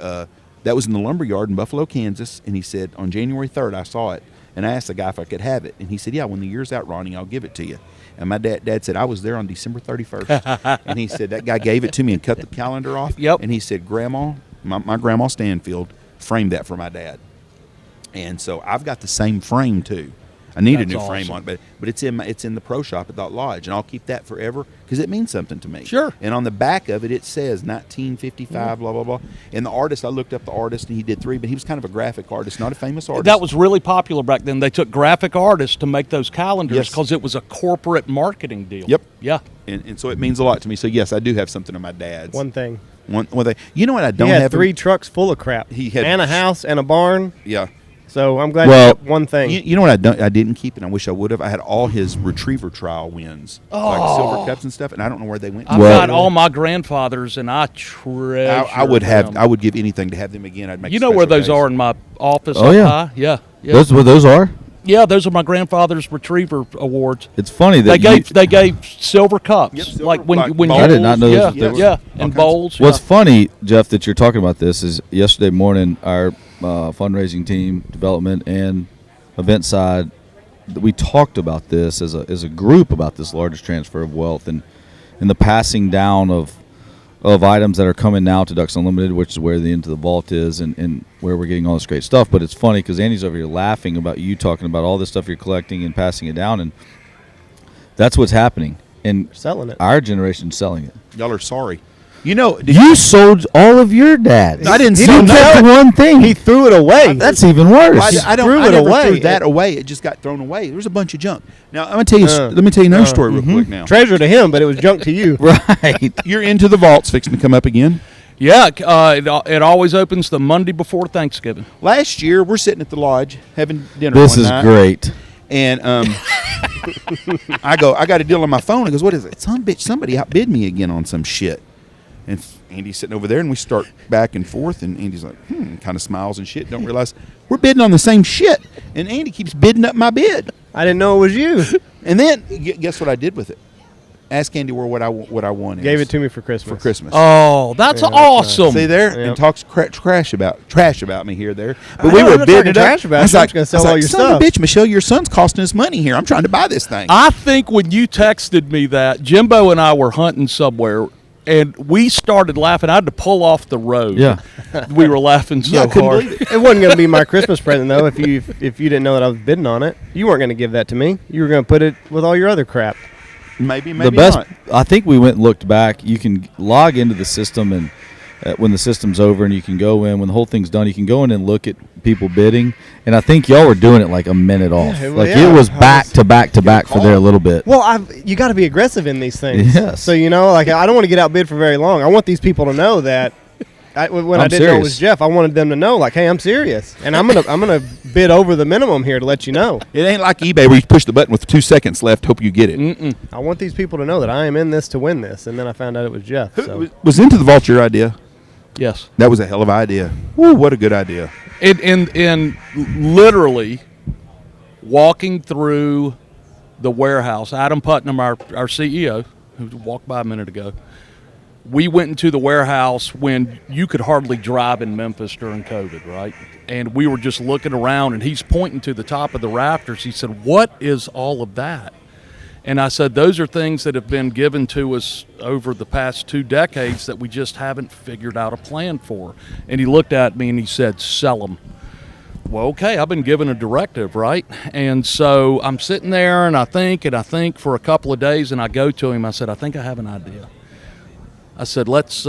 that was in the lumber yard in Buffalo, Kansas. And he said, on January 3rd, I saw it. And I asked the guy if I could have it. And he said, "Yeah, when the year's out, Ronnie, I'll give it to you." And my dad said, "I was there on December 31st. And he said, that guy gave it to me and cut the calendar off. Yep. And he said, "Grandma, my grandma Stanfield framed that for my dad." And so I've got the same frame, too. I need a new frame on it, but it's in the pro shop at that lodge, and I'll keep that forever because it means something to me. Sure. And on the back of it, it says 1955, blah blah blah. And the artist, I looked up the artist, and he did 3, but he was kind of a graphic artist, not a famous artist. That was really popular back then. They took graphic artists to make those calendars because it was a corporate marketing deal. Yep. Yeah. And so it means a lot to me. So yes, I do have something of my dad's. One thing. One thing. You know what I don't He had have? 3 trucks full of crap. He had and a house and a barn. Yeah. So I'm glad you kept one thing. You know what I didn't keep, and I wish I would have? I had all his retriever trial wins, like silver cups and stuff, and I don't know where they went. I've got all my grandfathers, and I treasure I would have. them. I would give anything to have them again. I'd make. You know where those special are in my office? Oh, up yeah. high? Yeah. Those where those are. Yeah, those are my grandfather's retriever awards. It's funny that They gave silver cups, Yep, silver, like when bowls. I did not know yeah, those- they were- yeah, and bowls. What's funny, Jeff, that you're talking about this is yesterday morning, our fundraising team, development, and event side, we talked about this as a group about this largest transfer of wealth and the passing down of items that are coming now to Ducks Unlimited, which is where the Into the Vault is and where we're getting all this great stuff. But it's funny because Andy's over here laughing about you talking about all this stuff you're collecting and passing it down, and that's what's happening. And Selling it. our generation's selling it. Y'all are sorry. You know, You sold all of your dad's. I didn't He sell didn't kept nothing. one thing. He threw it away. That's even worse. I threw it never away. threw that away. It just got thrown away. There was a bunch of junk. Now I'm gonna tell you. Let me tell you another story real quick. Now Treasure to him, but it was junk to you. Right. you're into the vaults fixing to come up again. Yeah, it always opens the Monday before Thanksgiving. Last year we're sitting at the lodge having dinner. This one is night, great. And I got a deal on my phone. He goes, "What is it? Some bitch, somebody outbid me again on some shit." And Andy's sitting over there, and we start back and forth. And Andy's like, kind of smiles and shit. Don't realize we're bidding on the same shit. And Andy keeps bidding up my bid. I didn't know it was you. And then guess what I did with it? Ask Andy what I want. Gave it to me for Christmas. For Christmas. Oh, that's awesome. See there, Yep. and talks trash about me here there. But I we know, were I'm not bidding it talking up. trash about I was you. I'm like, just gonna sell all your son of a stuff. bitch, Michelle, your son's costing us money here. I'm trying to buy this thing. I think when you texted me that, Jimbo and I were hunting somewhere, and we started laughing. I had to pull off the road. Yeah. We were laughing so Yeah, I couldn't hard. believe it. It wasn't going to be my Christmas present though. If you didn't know that I was bidding on it, you weren't going to give that to me. You were going to put it with all your other crap. Maybe The best, not. I think we went and looked back. You can log into the system, and when the system's over, and you can go in when the whole thing's done. You can go in and look at people bidding, and I think y'all were doing it like a minute off. well, Like yeah, it was I back was- to back to back for there a little bit. Well, you got to be aggressive in these things. Yes. So like I don't want to get outbid for very long. I want these people to know that. When I I'm didn't know it serious. was Jeff, I wanted them to know, like, hey, I'm serious, and I'm gonna bid over the minimum here to let you know. It ain't like eBay where you push the button with 2 seconds left, hope you get it. I want these people to know that I am in this to win this, and then I found out it was Jeff. So Was Into the Vault your idea? Yes. That was a hell of an idea. Woo, what a good idea. And literally walking through the warehouse, Adam Putnam, our CEO, who walked by a minute ago, we went into the warehouse when you could hardly drive in Memphis during COVID, right? And we were just looking around, and he's pointing to the top of the rafters. He said, "What is all of that?" And I said, "Those are things that have been given to us over the past 2 decades that we just haven't figured out a plan for." And he looked at me and he said, "Sell them." Well, okay, I've been given a directive, right? And so I'm sitting there and I think for a couple of days, and I go to him. I said, "I think I have an idea." I said, let's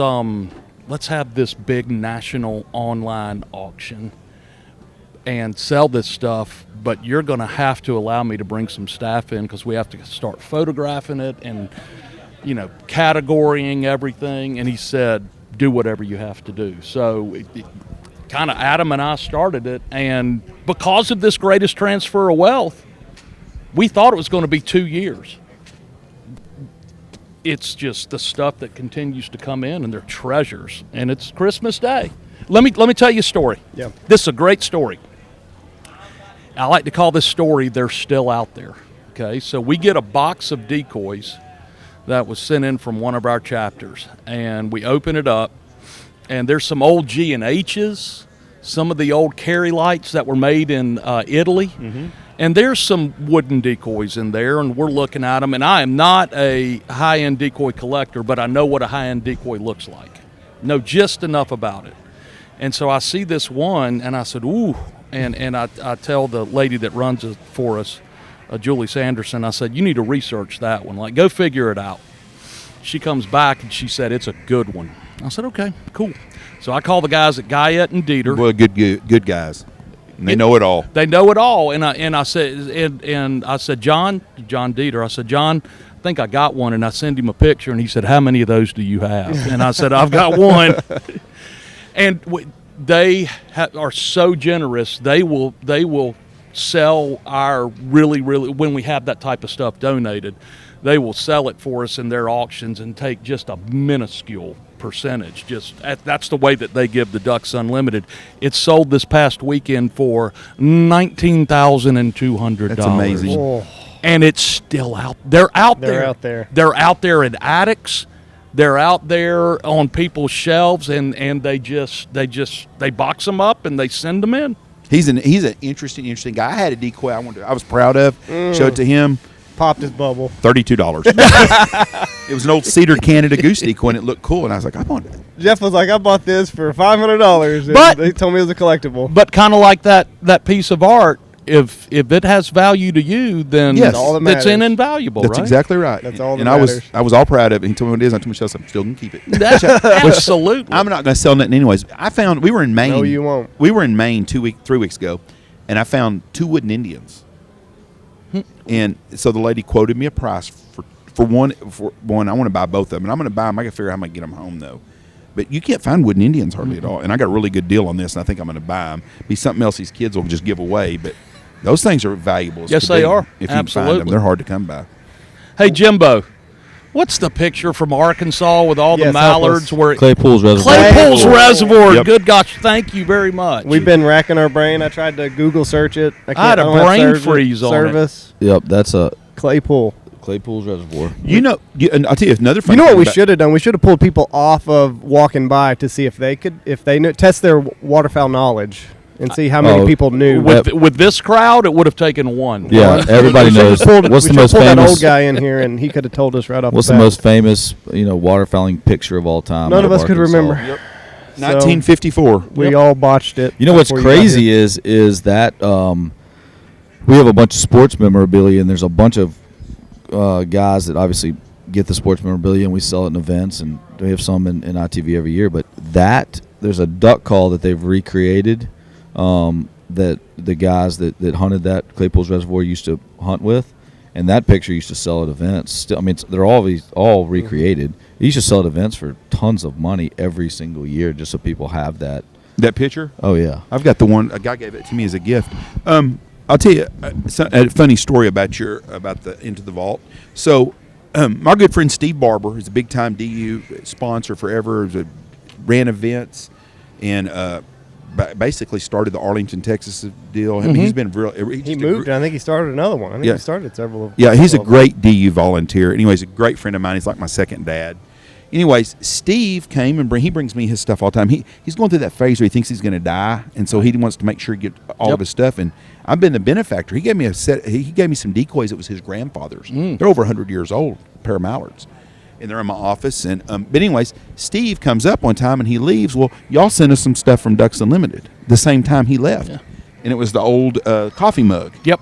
have this big national online auction and sell this stuff, but you're going to have to allow me to bring some staff in because we have to start photographing it and, categorying everything. And he said, "Do whatever you have to do." So kind of Adam and I started it, and because of this greatest transfer of wealth, we thought it was going to be 2 years. It's just the stuff that continues to come in, and they're treasures. And it's Christmas Day. Let me tell you a story. Yeah. This is a great story. I like to call this story "They're Still Out There." Okay, so we get a box of decoys that was sent in from one of our chapters, and we open it up, and there's some old G&H's, some of the old carry lights that were made in Italy. Mm-hmm. And there's some wooden decoys in there, and we're looking at them. And I am not a high-end decoy collector, but I know what a high-end decoy looks like. Know just enough about it. And so I see this one, and I said, "Ooh." And I tell the lady that runs it for us, Julie Sanderson, I said, "You need to research that one. Like, go figure it out." She comes back, and she said, "It's a good one." I said, "Okay, cool." So I call the guys at Guyette and Dieter. Well, good guys. And they know it all. They know it all, and I said, John Dieter, I said, "John, I think I got one," and I sent him a picture, and he said, "How many of those do you have?" And I said, "I've got one." And they are so generous. They will sell our really when we have that type of stuff donated, they will sell it for us in their auctions and take just a minuscule percentage. That's the way that they give the Ducks Unlimited. It sold this past weekend for $19,200. That's amazing. Oh, And it's still out. They're out there. They're out there. They're out there in attics. They're out there on people's shelves, and they box them up and they send them in. He's an interesting guy. I had a decoy I was proud of. Showed it to him. popped his bubble. $32. It was an old cedar Canada goose decoy, and it looked cool. And I was like, I want it. Jeff was like, "I bought this for $500," and But- they told me it was a collectible. But kind of like that piece of art, if it has value to you, then Yes. All that it's matters. invaluable, That's right? exactly right. That's all that and I matters. was all proud of it. He told me what it is. I told myself I'm still gonna keep it. Absolutely. I'm not gonna sell nothing anyways. We were in Maine. No, you won't. We were in Maine 3 weeks ago, and I found 2 wooden Indians. And so the lady quoted me a price for one. I want to buy both of them, and I'm going to buy them. I got to figure out how I'm going to get them home though. But you can't find wooden Indians hardly at all. And I got a really good deal on this, and I think I'm going to buy them. Be something else these kids will just give away, but those things are valuable. as Yes, could they be are. If you can find Absolutely. them, they're hard to come by. Hey, Jimbo, what's the picture from Arkansas with all the Yes, help mallards? us. Where Claypool's Reservoir. Claypool's Claypool. Reservoir. Yep. Good gosh, thank you very much. We've been racking our brain. I tried to Google search it. I had a don't have brain freeze on it. service. Yep, that's a Claypool. Claypool's Reservoir. And I'll tell you another funny You know what thing we about- should have done? We should have pulled people off of walking by to see if they test their waterfowl knowledge and see how many people knew. With this crowd, it would have taken one. Yeah, everybody knows. What's the most that famous? old guy in here, and he could have told us right off. What's the the bat. most famous, waterfowling picture of all time? None of us could Arkansas? remember. Yep. 1954. We all botched it. You know what's before got crazy here. is that we have a bunch of sports memorabilia, and there's a bunch of guys that obviously get the sports memorabilia, and we sell it in events, and we have some in ITV every year. But there's a duck call that they've recreated that the guys that hunted that Claypool's Reservoir used to hunt with, and that picture used to sell at events. Still, I mean, they're all recreated. They used to sell at events for tons of money every single year, just so people have that. That picture? Oh yeah, I've got the one. A guy gave it to me as a gift. I'll tell you a funny story about the Into the Vault. So, my good friend Steve Barber is a big time DU sponsor forever. Ran events and basically started the Arlington, Texas deal. I mean, he's been real. He moved, and I think he started another one. I think he started several of them. Yeah, he's a great DU volunteer. Anyways, a great friend of mine. He's like my second dad. Anyways, Steve came and he brings me his stuff all the time. He's going through that phase where he thinks he's going to die, and so he wants to make sure he get all of his stuff. And I've been the benefactor. He gave me He gave me some decoys that was his grandfather's. They're over 100 years old, a pair of mallards, and they're in my office. And but anyways, Steve comes up one time and he leaves. Well, y'all sent us some stuff from Ducks Unlimited the same time he left, and it was the old coffee mug. Yep.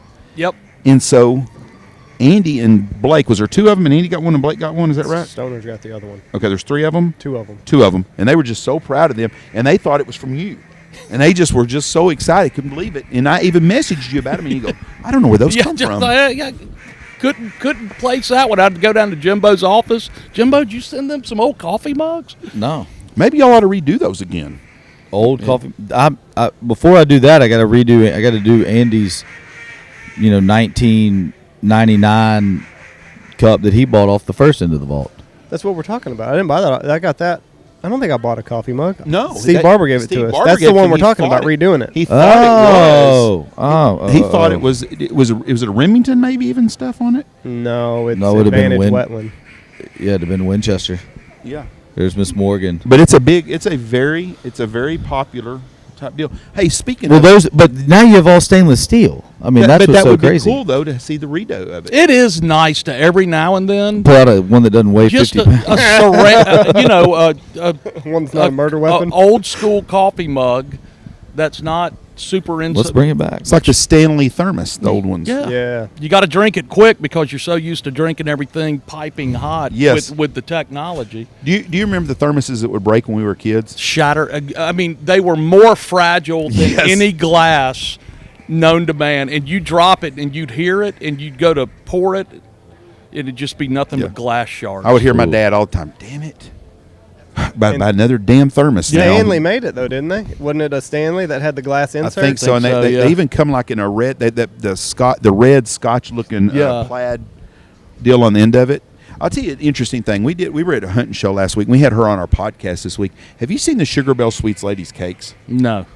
And so Andy and Blake, was there two of them, and Andy got one and Blake got one? Is that right? Stoner's got the other one. Okay, there's three of them. Two of them. Two of them, and they were just so proud of them, and they thought it was from you, and they just were just so excited, couldn't believe it. And I even messaged you about them, and you go, "I don't know where those come from." Couldn't place that one. I'd go down to Jimbo's office. Jimbo, did you send them some old coffee mugs? no. Maybe y'all ought to redo those again. Old coffee. Before I do that, I got to do Andy's, 1999 cup that he bought off the first End of the Vault. That's what we're talking about. I didn't buy that. I got that. I don't think I bought a coffee mug. No, Steve Barber gave it to us. That's the one we're talking about redoing it. He thought it was. He thought it was. Was it a Remington? Maybe even stuff on it. No, it's No, it would've been Advantage Win- Wetland. Yeah, it'd have been Winchester. Yeah, There's Miss Morgan. but it's a very popular type deal. Hey, speaking Well, of but now you have all stainless steel. I mean, that's but what's that so would crazy. be cool though to see the redo of it. It is nice to every now and then. Put out one that doesn't weigh Just 50 a pounds. One's not a murder weapon. Old school coffee mug that's not super instant. Let's bring it back. It's like the Stanley thermos, the old ones. Yeah. Yeah. You got to drink it quick because you're so used to drinking everything piping hot Yes. with the technology. Do you remember the thermoses that would break when we were kids? Shatter. I mean, they were more fragile than Yes. any glass known to man. And you drop it and you'd hear it and you'd go to pour it. It'd just be nothing Yeah. but glass shards. I would hear my dad all the time. Damn it! By another damn thermos. now. Stanley made it though, didn't they? Wasn't it a Stanley that had the glass I insert? think so, and so, they yeah. even come like in a red, the red Scotch looking Yeah. plaid deal on the end of it. I'll tell you an interesting thing. We were at a hunting show last week. We had her on our podcast this week. Have you seen the Sugar Bell Sweets ladies' cakes? No.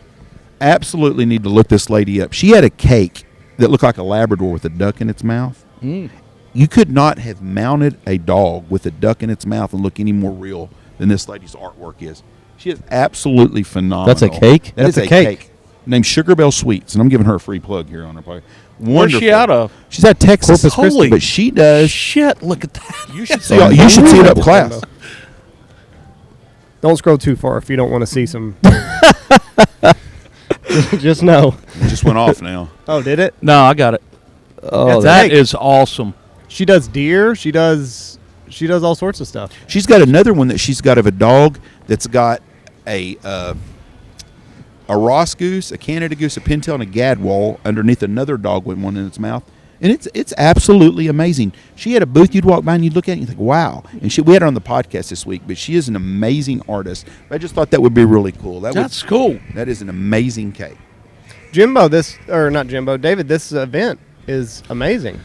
Absolutely need to look this lady up. She had a cake that looked like a Labrador with a duck in its mouth. You could not have mounted a dog with a duck in its mouth and look any more real than this lady's artwork is. She is absolutely phenomenal. That's a cake? That is That's a a cake. cake. Named Sugar Bell Sweets, and I'm giving her a free plug here on her podcast. Where's she Wonderful. out of? She's at Texas. Corpus Christi. Holy, but she does. Shit, look at that. You should see it up class. Don't scroll too far if you don't want to see some. Just know. It just went off now. Oh, did it? No, I got it. Oh, That cake. is awesome. She does deer. She does all sorts of stuff. She's got another one that she's got of a dog that's got a Ross goose, a Canada goose, a pintail, and a gadwall underneath another dog with one in its mouth. And it's absolutely amazing. She had a booth you'd walk by and you'd look at it and you think, wow. And we had her on the podcast this week, but she is an amazing artist. I just thought that would be really cool. That's cool. That is an amazing cake. Jimbo, not Jimbo, David, this event is amazing.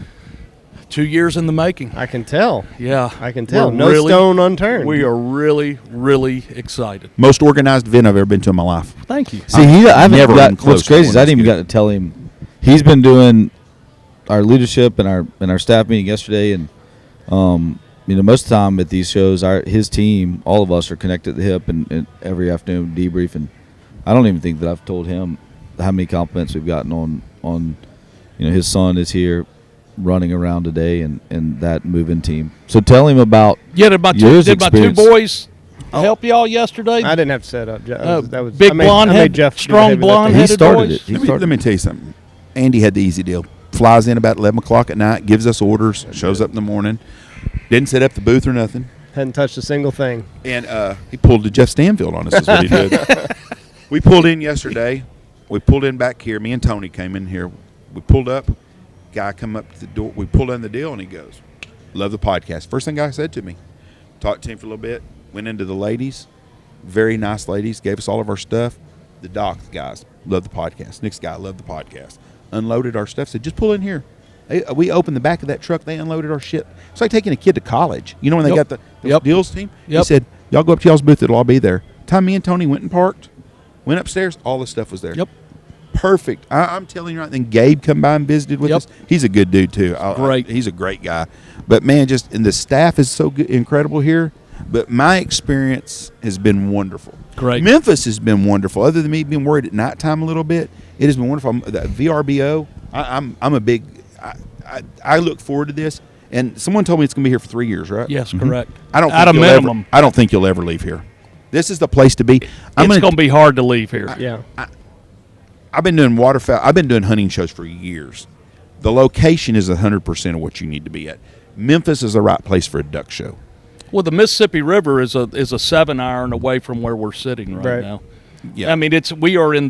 2 years in the making. I can tell. Yeah. I can tell. We're No really- stone unturned. We are really, really excited. Most organized event I've ever been to in my life. Thank you. See, I haven't never got, even close what's to crazy one is I didn't even this got to tell him. He's been doing our leadership and our staff meeting yesterday, and Most of the time at these shows, his team, all of us are connected at the hip, and every afternoon debrief. And I don't even think that I've told him how many compliments we've gotten on his son is here running around today, and that moving team. So tell him about did my two boys help y'all yesterday? I didn't have to set up. That was big strong blonde headed. He started boys. it. Let me tell you something. Andy had the easy deal. Flies in about 11 o'clock at night, gives us orders, shows up in the morning. Didn't set up the booth or nothing. Hadn't touched a single thing. And he pulled a Jeff Stanfield on us is what he did. We pulled in yesterday. We pulled in back here. Me and Tony came in here. We pulled up. Guy come up to the door. We pulled in the deal, and he goes, "Love the podcast." First thing guy said to me. Talked to him for a little bit. Went into the ladies. Very nice ladies. Gave us all of our stuff. The dock guys love the podcast. Nick's guy loved the podcast. Unloaded our stuff. Said, "Just pull in here." We opened the back of that truck. They unloaded our shit. It's like taking a kid to college. You know when they got the deals team? He said, "Y'all go up to y'all's booth. It'll all be there." Time me and Tony went and parked. Went upstairs. All the stuff was there. Yep. Perfect. I'm telling you right. Then Gabe come by and visited with us. He's a good dude too. Great. He's a great guy. But man, and the staff is so good, incredible here. But my experience has been wonderful. Great. Memphis has been wonderful. Other than me being worried at nighttime a little bit, it has been wonderful. The VRBO. I'm a big. I look forward to this. And someone told me it's going to be here for 3 years, right? Yes, correct. I don't at a minimum. I don't think you'll ever leave here. This is the place to be. It's going to be hard to leave here. Yeah. I've been doing waterfowl. I've been doing hunting shows for years. The location is 100% of what you need to be at. Memphis is the right place for a duck show. Well, the Mississippi River is a 7-iron away from where we're sitting right now. Yeah. I mean, we are in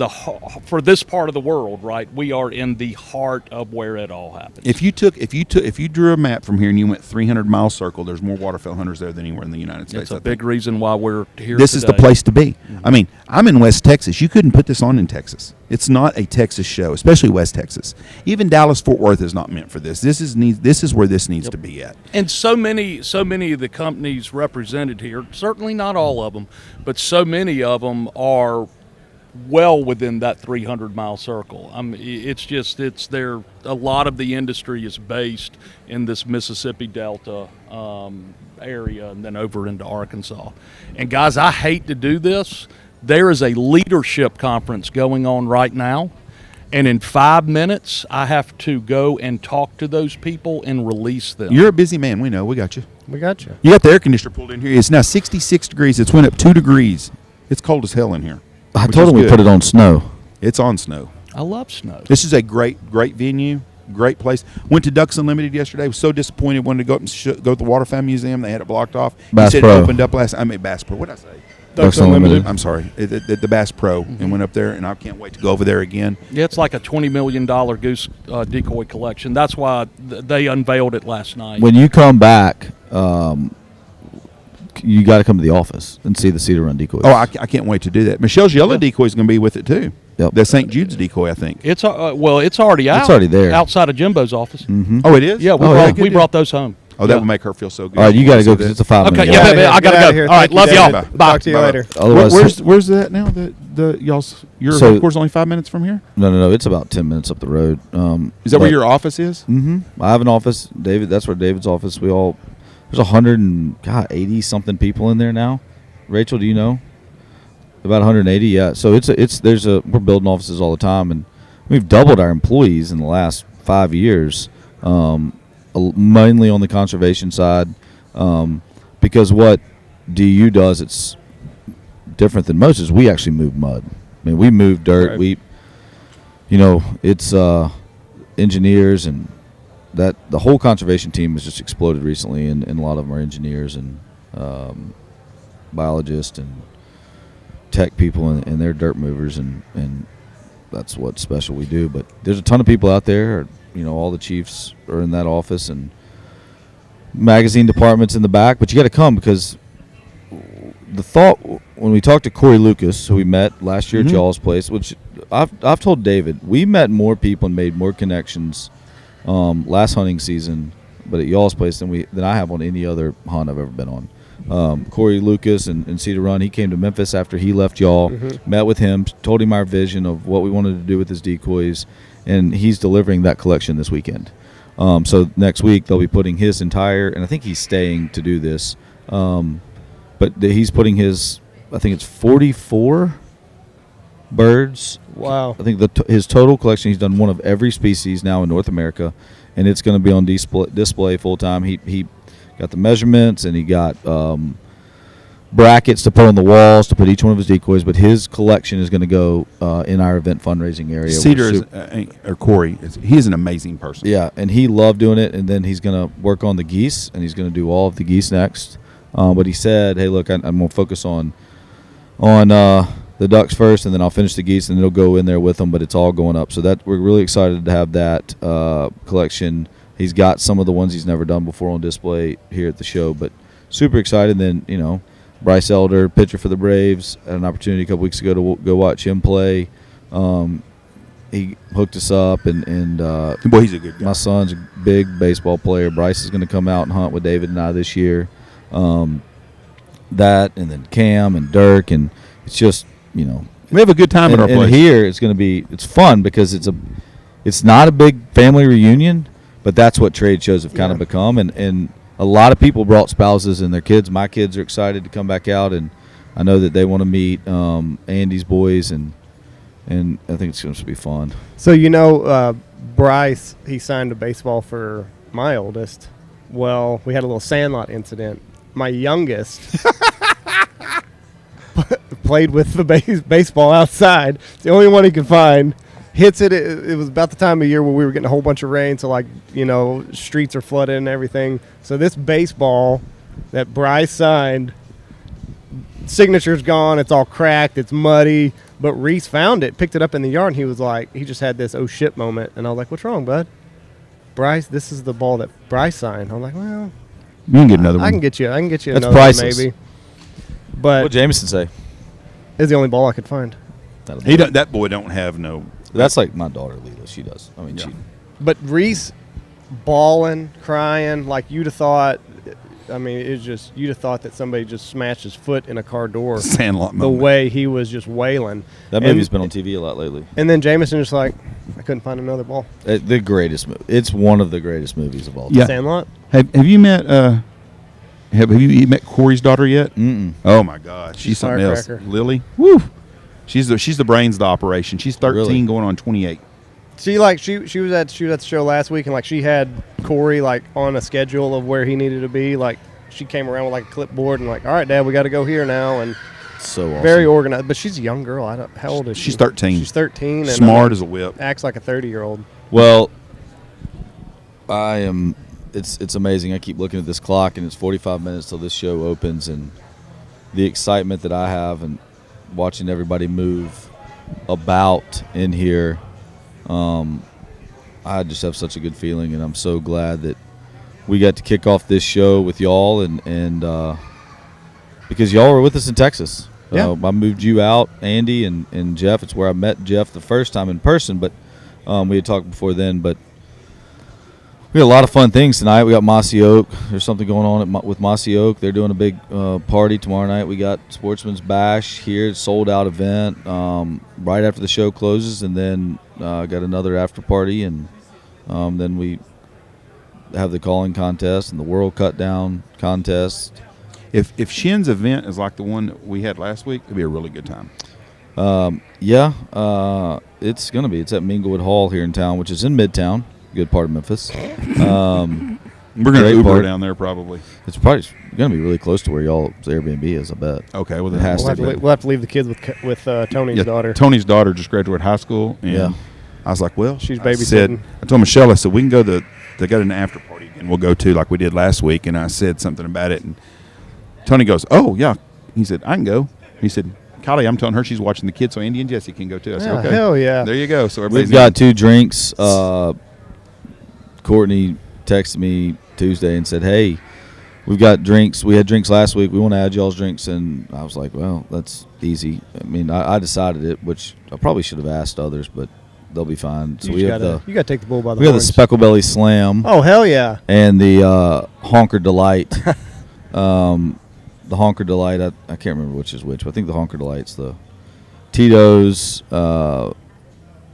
for this part of the world, right? We are in the heart of where it all happens. If you drew a map from here and you went 300-mile circle, there's more waterfowl hunters there than anywhere in the United States. It's a big reason why we're here. This is the place to be. Mm-hmm. I mean, I'm in West Texas. You couldn't put this on in Texas. It's not a Texas show, especially West Texas. Even Dallas-Fort Worth is not meant for this. This is where this needs to be at. And so many of the companies represented here, certainly not all of them, but so many of them are well within that 300-mile circle. I mean, it's there. A lot of the industry is based in this Mississippi Delta area and then over into Arkansas. And guys, I hate to do this. There is a leadership conference going on right now, and in 5 minutes, I have to go and talk to those people and release them. You're a busy man. We know. We got you. We got you. You got the air conditioner pulled in here. It's now 66 degrees. It's went up 2 degrees. It's cold as hell in here. I told him we put it on snow. It's on snow. I love snow. This is a great venue, great place. Went to Ducks Unlimited yesterday. Was so disappointed. Wanted to go up and go to the Waterfowl Museum. They had it blocked off. Bass he said Pro. It opened up last. I mean Bass Pro. What did I say? Ducks Unlimited. I'm sorry. The Bass Pro and went up there, and I can't wait to go over there again. Yeah, it's like a $20 million goose decoy collection. That's why they unveiled it last night. When you come back, you got to come to the office and see the Cedar Run decoys. Oh, I can't wait to do that. Michelle's yellow decoy is going to be with it too. Yep. The St. Jude's decoy, I think. It's it's already out. It's already there outside of Jimbo's office. Mm-hmm. Oh, it is. Yeah, we brought those home. Oh, that would make her feel so good. All right, you got to go because it's a 5-minute. Okay, yeah, baby, I got to go. All right, love y'all. Bye. Talk to you later. Otherwise, Where's that now? Your So- headquarters only 5 minutes from here. No. It's about 10 minutes up the road. Is that where your office is? Mm-hmm. I have an office. David, that's where David's office. There's 180 something people in there now. Rachel, do you know? About 180, yeah. So we're building offices all the time, and we've doubled our employees in the last 5 years, mainly on the conservation side, because what DU does, it's different than most, is we actually move mud. I mean, we move dirt. Right. It's engineers, and that the whole conservation team has just exploded recently, and a lot of them are engineers and biologists and tech people, and they're dirt movers, and that's what special we do. But there's a ton of people out there. All the chiefs are in that office, and magazine departments in the back. But you got to come, because the thought when we talked to Corey Lucas, who we met last year at y'all's place, which I've told David, we met more people and made more connections last hunting season, but at y'all's place than I have on any other hunt I've ever been on. Corey Lucas and Cedar Run, he came to Memphis after he left y'all, met with him, told him our vision of what we wanted to do with his decoys, and he's delivering that collection this weekend. So next week they'll be putting his entire, and I think he's staying to do this, but he's putting his, I think it's 44 birds. Wow. I think his total collection, he's done one of every species now in North America, and it's going to be on display full time. He got the measurements, and he got brackets to put on the walls to put each one of his decoys, but his collection is going to go in our event fundraising area. Cedar or Corey, he's an amazing person. Yeah, and he loved doing it, and then he's going to work on the geese, and he's going to do all of the geese next. But he said, hey, look, I'm going to focus on the ducks first, and then I'll finish the geese, and it'll go in there with them, but it's all going up. So that we're really excited to have that collection. He's got some of the ones he's never done before on display here at the show, but super excited. Then, Bryce Elder, pitcher for the Braves, had an opportunity a couple weeks ago to go watch him play. He hooked us up, and boy, he's a good guy. My son's a big baseball player. Bryce is going to come out and hunt with David and I this year. That, and then Cam and Dirk, and it's just, we have a good time at our place. And here it's fun because it's not a big family reunion, but that's what trade shows have kind of become, and a lot of people brought spouses and their kids. My kids are excited to come back out, and I know that they want to meet Andy's boys, and I think it's going to be fun. So Bryce, he signed a baseball for my oldest. Well, we had a little sandlot incident. My youngest played with the baseball outside. It's the only one he could find. Hits it. It was about the time of year where we were getting a whole bunch of rain, so streets are flooded and everything. So this baseball that Bryce signed, signature's gone. It's all cracked. It's muddy. But Reese found it, picked it up in the yard, and he was like, he just had this oh shit moment. And I was like, what's wrong, bud? Bryce, this is the ball that Bryce signed. I'm like, well, you can get another one. I can get you That's another priceless. one maybe. But What'd Jameson say? it's the only ball I could find. That boy don't have no. That's like my daughter, Leela. She does. I mean, Yeah. But Reese bawling, crying, like you'd have thought. I mean, it's just you'd have thought that somebody just smashed his foot in a car door. Sandlot The moment. way he was just wailing. that movie's been on TV a lot lately. And then Jameson just like, I couldn't find another ball. The greatest movie. It's one of the greatest movies of all time. Yeah. Sandlot. Have you met have you met Corey's daughter yet? Mm-mm. Oh my God, she's something else. firecracker. Lily, woo, she's the brains of the operation. She's 13, Really? going on 28. She was at the show last week, and like she had Corey like on a schedule of where he needed to be. Like she came around with like a clipboard and like, all right, Dad, we got to go here now, and So awesome. very organized. But she's a young girl. How old is she? She's 13. She's 13. And Smart as a whip. acts like a 30-year-old. Well, I am. It's amazing. I keep looking at this clock, and it's 45 minutes till this show opens, and the excitement that I have, and watching everybody move about in here. I just have such a good feeling, and I'm so glad that we got to kick off this show with y'all, and because y'all were with us in Texas. Yeah. I moved you out, Andy and Jeff. It's where I met Jeff the first time in person, but we had talked before then. But we had a lot of fun things tonight. We got Mossy Oak. There's something going on with Mossy Oak. They're doing a big party tomorrow night. We got Sportsman's Bash here, sold-out event right after the show closes, and then got another after party, and then we have the calling contest and the World Cut Down contest. If Shin's event is like the one that we had last week, it'd be a really good time. It's going to be. It's at Minglewood Hall here in town, which is in Midtown, good part of Memphis. We're going to Great Uber part. down there probably. It's probably going to be really close to where y'all's Airbnb is, I bet. Okay, well It has We'll to have be. we'll have to leave the kids with Tony's daughter. Tony's daughter just graduated high school, and Yeah. I was like, well, She's I said, babysitting. I told Michelle, I said, we can go they got an after party, and we'll go to like we did last week, and I said something about it, and Tony goes, oh, yeah. He said, I can go. He said, Kylie, I'm telling her she's watching the kids, so Andy and Jesse can go too. I said, Yeah, okay. hell yeah. There you go. So everybody's We've got 2 drinks. Courtney texted me Tuesday and said, hey, we've got drinks. We had drinks last week. We want to add y'all's drinks. And I was like, well, that's easy. I mean, I decided it, which I probably should have asked others, but they'll be fine. So You gotta take the bull by the we have the horns. Speckle Belly Slam Oh, hell yeah. and the Honker Delight. The Honker Delight, I can't remember which is which, but I think the Honker Delight's the Tito's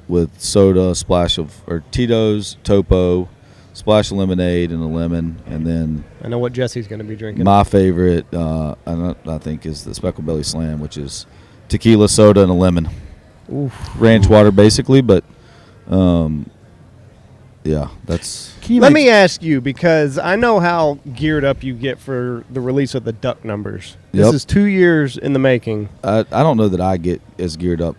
with soda, splash of, or Tito's, Topo, splash of lemonade and a lemon, and then I know what Jesse's going to be drinking. my favorite, I think, is the Speckle Belly Slam, which is tequila, soda, and a lemon. Oof. Ranch water, basically, but yeah, that's. Let me ask you, because I know how geared up you get for the release of the duck numbers. This Yep. is 2 years in the making. I don't know that I get as geared up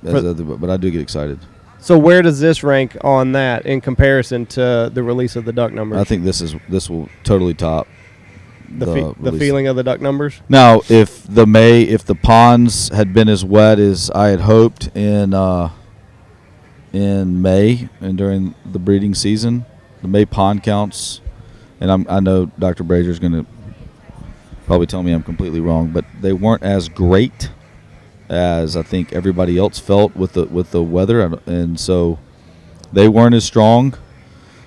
as other, but I do get excited. So where does this rank on that in comparison to the release of the duck numbers? I think this will totally top the release. feeling of the duck numbers. Now, if the ponds had been as wet as I had hoped in May and during the breeding season, the May pond counts, and I know Dr. Brazier's going to probably tell me I'm completely wrong, but they weren't as great as I think everybody else felt with the weather, and so they weren't as strong.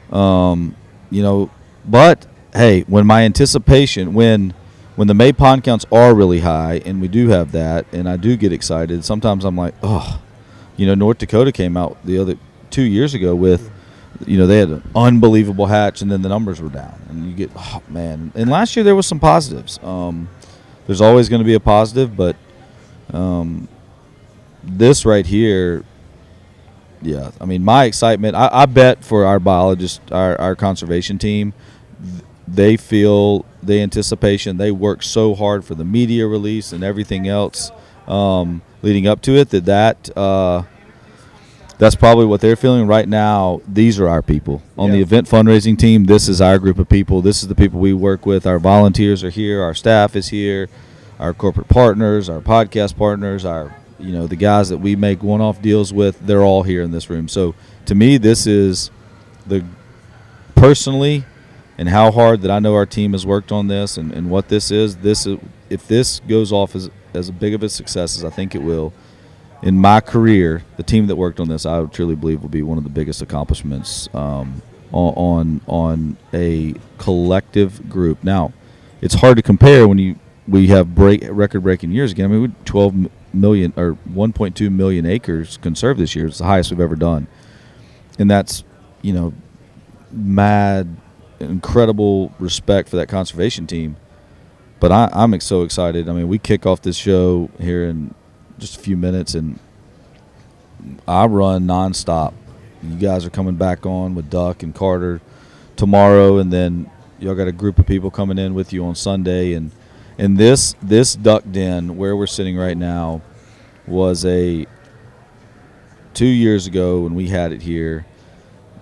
But hey, when my anticipation, when the May pond counts are really high, and we do have that, and I do get excited. Sometimes I'm like, oh, North Dakota came out the other 2 years ago with, they had an unbelievable hatch, and then the numbers were down, and you get, oh man. And last year there was some positives. There's always going to be a positive, but this right here, yeah. I mean, my excitement. I bet for our biologists, our conservation team, they feel the anticipation. They work so hard for the media release and everything else leading up to it. That's probably what they're feeling right now. These are our people on the event fundraising team. This is our group of people. This is the people we work with. Our volunteers are here. Our staff is here. Our corporate partners, our podcast partners, our the guys that we make one-off deals with. They're all here in this room. So to me, this is personally, and how hard that I know our team has worked on this, and what this is. If this goes off as big of a success as I think it will, in my career, the team that worked on this, I would truly believe will be one of the biggest accomplishments on a collective group. Now, it's hard to compare when we have record-breaking years again. I mean, we 12 million or 1.2 million acres conserved this year. It's the highest we've ever done, and that's mad, incredible respect for that conservation team. But I'm so excited. I mean, we kick off this show here in just a few minutes, and I run nonstop. You guys are coming back on with Duck and Carter tomorrow, and then y'all got a group of people coming in with you on Sunday. And this duck den where we're sitting right now was 2 years ago when we had it here,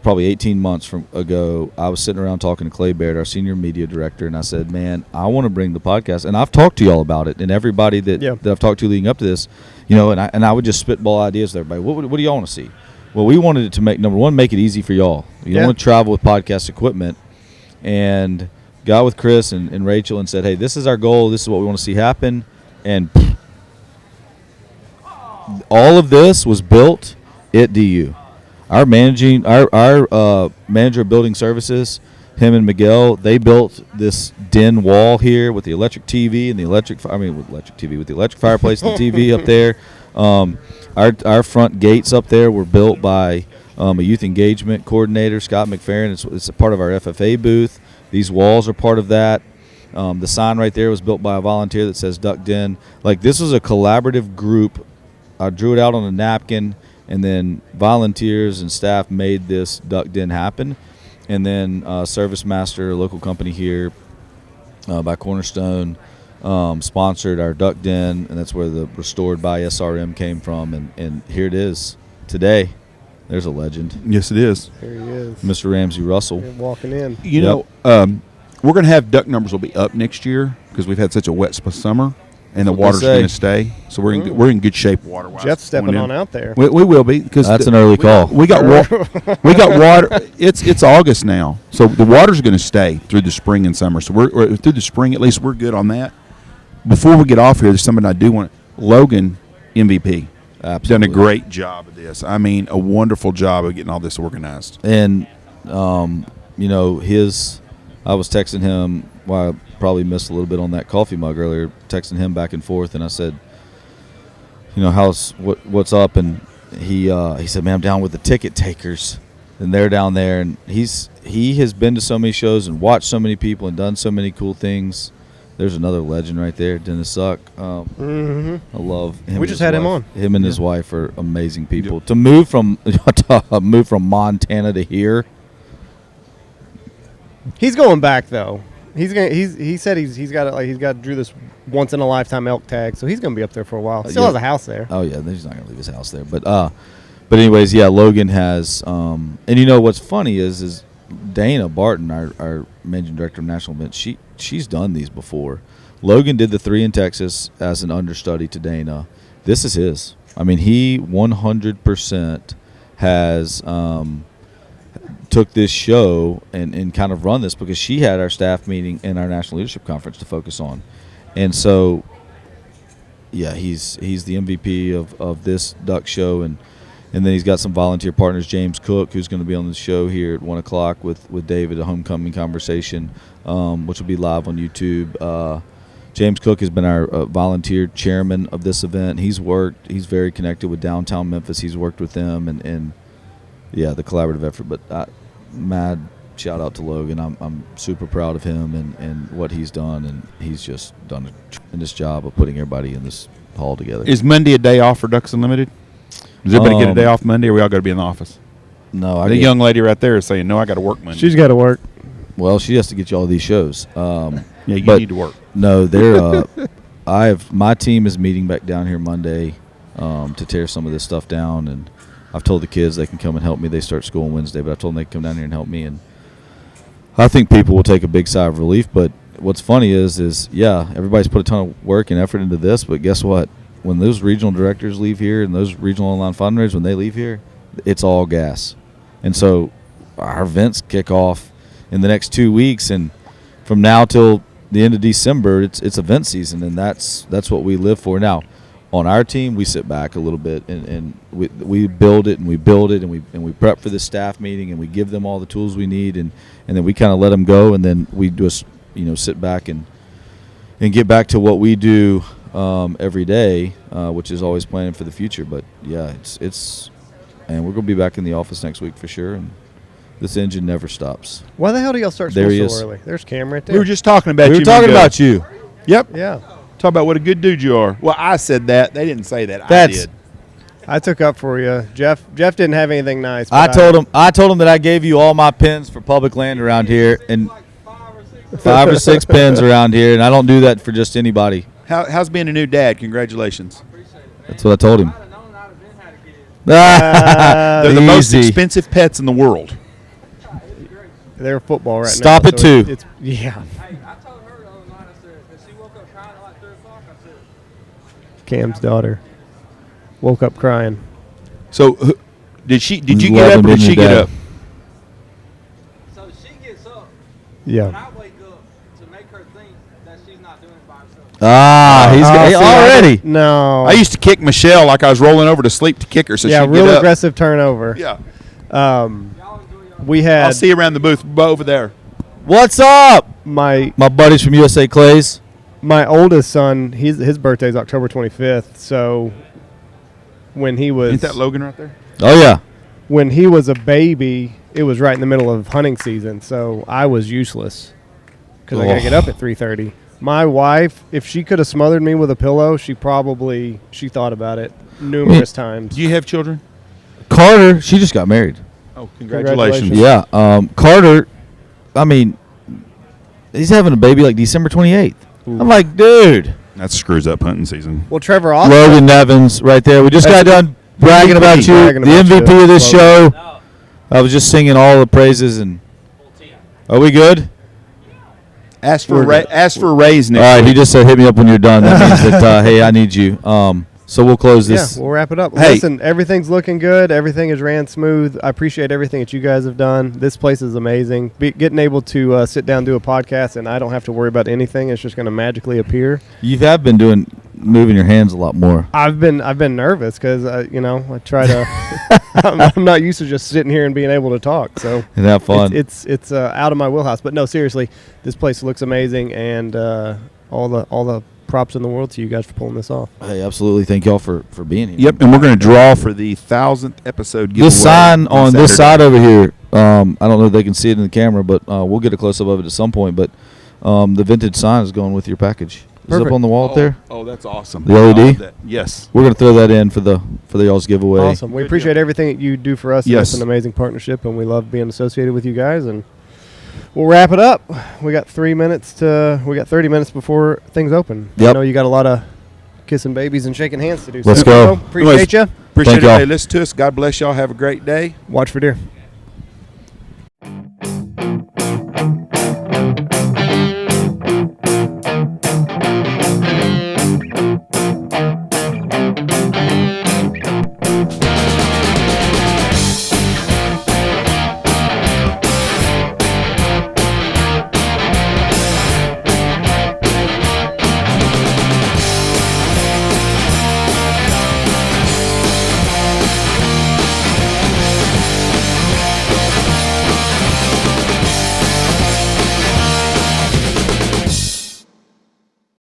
probably 18 months ago. I was sitting around talking to Clay Baird, our senior media director, and I said, man, I want to bring the podcast. And I've talked to y'all about it, and everybody that I've talked to leading up to this, and I would just spitball ideas to everybody. What do y'all want to see? Well, we wanted it to make, number one, make it easy for y'all. You don't want to travel with podcast equipment. And got with Chris and Rachel and said, hey, this is our goal. This is what we want to see happen. And all of this was built at DU. Our manager of building services, him and Miguel, they built this den wall here with the electric TV and the electric fireplace and the TV up there. Our front gates up there were built by a youth engagement coordinator, Scott McFerrin. It's a part of our FFA booth. These walls are part of that. The sign right there was built by a volunteer that says Duck Den. Like, this was a collaborative group. I drew it out on a napkin, and then volunteers and staff made this Duck Den happen. And then Service Master, a local company here by Cornerstone, sponsored our Duck Den, and that's where the Restored by SRM came from. And here it is today. There's a legend. Yes, it is. There he is. Mr. Ramsey Russell. You're walking in. We're going to have duck numbers will be up next year because we've had such a wet summer, and the water's going to stay. So we're in good shape water-wise. Jeff's stepping on out there. We will be, because that's an early call. We got water. It's August now, so the water's going to stay through the spring and summer. So we're through the spring, at least we're good on that. Before we get off here, there's something I do want. Logan, MVP. Absolutely. Done a great job of this. I mean, a wonderful job of getting all this organized. And, I was texting him, I probably missed a little bit on that coffee mug earlier, texting him back and forth, and I said, what's up? And he said, man, I'm down with the ticket takers. and they're down there, and he has been to so many shows and watched so many people and done so many cool things. There's another legend right there, Dennis Suck. I love him. We just had him on. Him and his wife are amazing people. To move from Montana to here. He's going back though. He said he's got drew this once in a lifetime elk tag, so he's going to be up there for a while. Still has a house there. Oh yeah, he's not going to leave his house there. But anyways, yeah, Logan has. And you know what's funny is Dana Barton, our managing director of national events, she's done these before. Logan did the 3 in Texas as an understudy to Dana. This is his. I mean, he 100% has took this show and kind of run this because she had our staff meeting and our national leadership conference to focus on. And so, yeah, he's the MVP of this duck show, and then he's got some volunteer partners. James Cook, who's going to be on the show here at 1 o'clock with David, a homecoming conversation, which will be live on YouTube. James Cook has been our volunteer chairman of this event. He's very connected with downtown Memphis. He's worked with them, and yeah, the collaborative effort. But mad shout out to Logan. I'm super proud of him and what he's done, and he's just done a tremendous job of putting everybody in this hall together. Is Monday a day off for Ducks Unlimited? Does everybody get a day off Monday, or we all got to be in the office? No, the young lady right there is saying, no, I got to work Monday. She's got to work. Well, she has to get you all these shows. Yeah, you need to work. No, they're. My team is meeting back down here Monday to tear some of this stuff down, and I've told the kids they can come and help me. They start school on Wednesday, but I told them they can come down here and help me, and I think people will take a big sigh of relief. But what's funny is yeah, everybody's put a ton of work and effort into this, but guess what? When those regional directors leave here and those regional online fundraisers, when they leave here, it's all gas. And so our events kick off in the next 2 weeks, and from now till the end of December, it's event season, and that's what we live for. Now, on our team, we sit back a little bit and we build it and we we prep for the staff meeting, and we give them all the tools we need, and then we kind of let them go, and then we just sit back and get back to what we do every day, which is always planning for the future. But yeah, it's and we're gonna be back in the office next week for sure, and this engine never stops. Why the hell do y'all start school so early? There's Cam right there. We were just talking about you. We were talking about you. Yep. Yeah. Talk about what a good dude you are. Well, I said that. They didn't say that. I did. I took up for you. Jeff didn't have anything nice. I told him that I gave you all my pins for public land around here, and 5 or 6 pins around here, and I don't do that for just anybody. How's being a new dad? Congratulations. That's what I told him. They're the most expensive pets in the world. They're football right now. Stop it, too. It's yeah. Hey, I told her the other night, I said, because she woke up crying at like 3 o'clock, I said, Cam's daughter woke up crying. So, did you get up or did she get up? so she gets up, but Yeah. I wake up to make her think that she's not doing it by herself. He's already. No. I used to kick Michelle like I was rolling over to sleep to kick her, so yeah, she'd real get up. aggressive turnover. Yeah. Y'all enjoy y'all. We had I'll see you around the booth over there. What's up? my buddies from USA Clays. my oldest son. His birthday's October 25th. So when he was Ain't that Logan right there? Oh yeah. when he was a baby, it was right in the middle of hunting season. So I was useless because I got to get up at 3:30. My wife, if she could have smothered me with a pillow, she thought about it numerous times. Do you have children? Carter, she just got married. Oh, congratulations. Congratulations. Yeah. Carter, I mean, he's having a baby like December 28th. I'm like, dude. That screws up hunting season. Well, Trevor Austin. Logan Nevins right there. We just got done bragging about you. Bragging The about MVP you, of this Logan. show. I was just singing all the praises. And are we good? Ask for a raise next All right. He week. just said, hit me up when you're done. That means that, hey, I need you. So we'll close this. Yeah, we'll wrap it up. Hey. Listen, everything's looking good. Everything is ran smooth. I appreciate everything that you guys have done. This place is amazing. Getting able to sit down and do a podcast, and I don't have to worry about anything. It's just going to magically appear. You have been moving your hands a lot more. I've been nervous because I try to. I'm not used to just sitting here and being able to talk. So And have fun. It's out of my wheelhouse. But no, seriously, this place looks amazing, and all the props in the world to you guys for pulling this off. Hey, absolutely. Thank y'all for being here. Yep, and we're going to draw for the 1,000th episode giveaway. This sign on this Saturday. side over here, I don't know if they can see it in the camera, but we'll get a close-up of it at some point. But the vintage sign is going with your package. Is it up on the wall up there? Oh, that's awesome. The LED? I love that. Yes. We're going to throw that in for the y'all's giveaway. Awesome. We appreciate everything that you do for us. Yes. It's an amazing partnership, and we love being associated with you guys. And we'll wrap it up. We got 30 minutes before things open. Yep. I know you got a lot of kissing babies and shaking hands to do. Let's So, go. Appreciate you. Appreciate Thank y'all. it. Listen to us. God bless y'all. Have a great day. Watch for deer.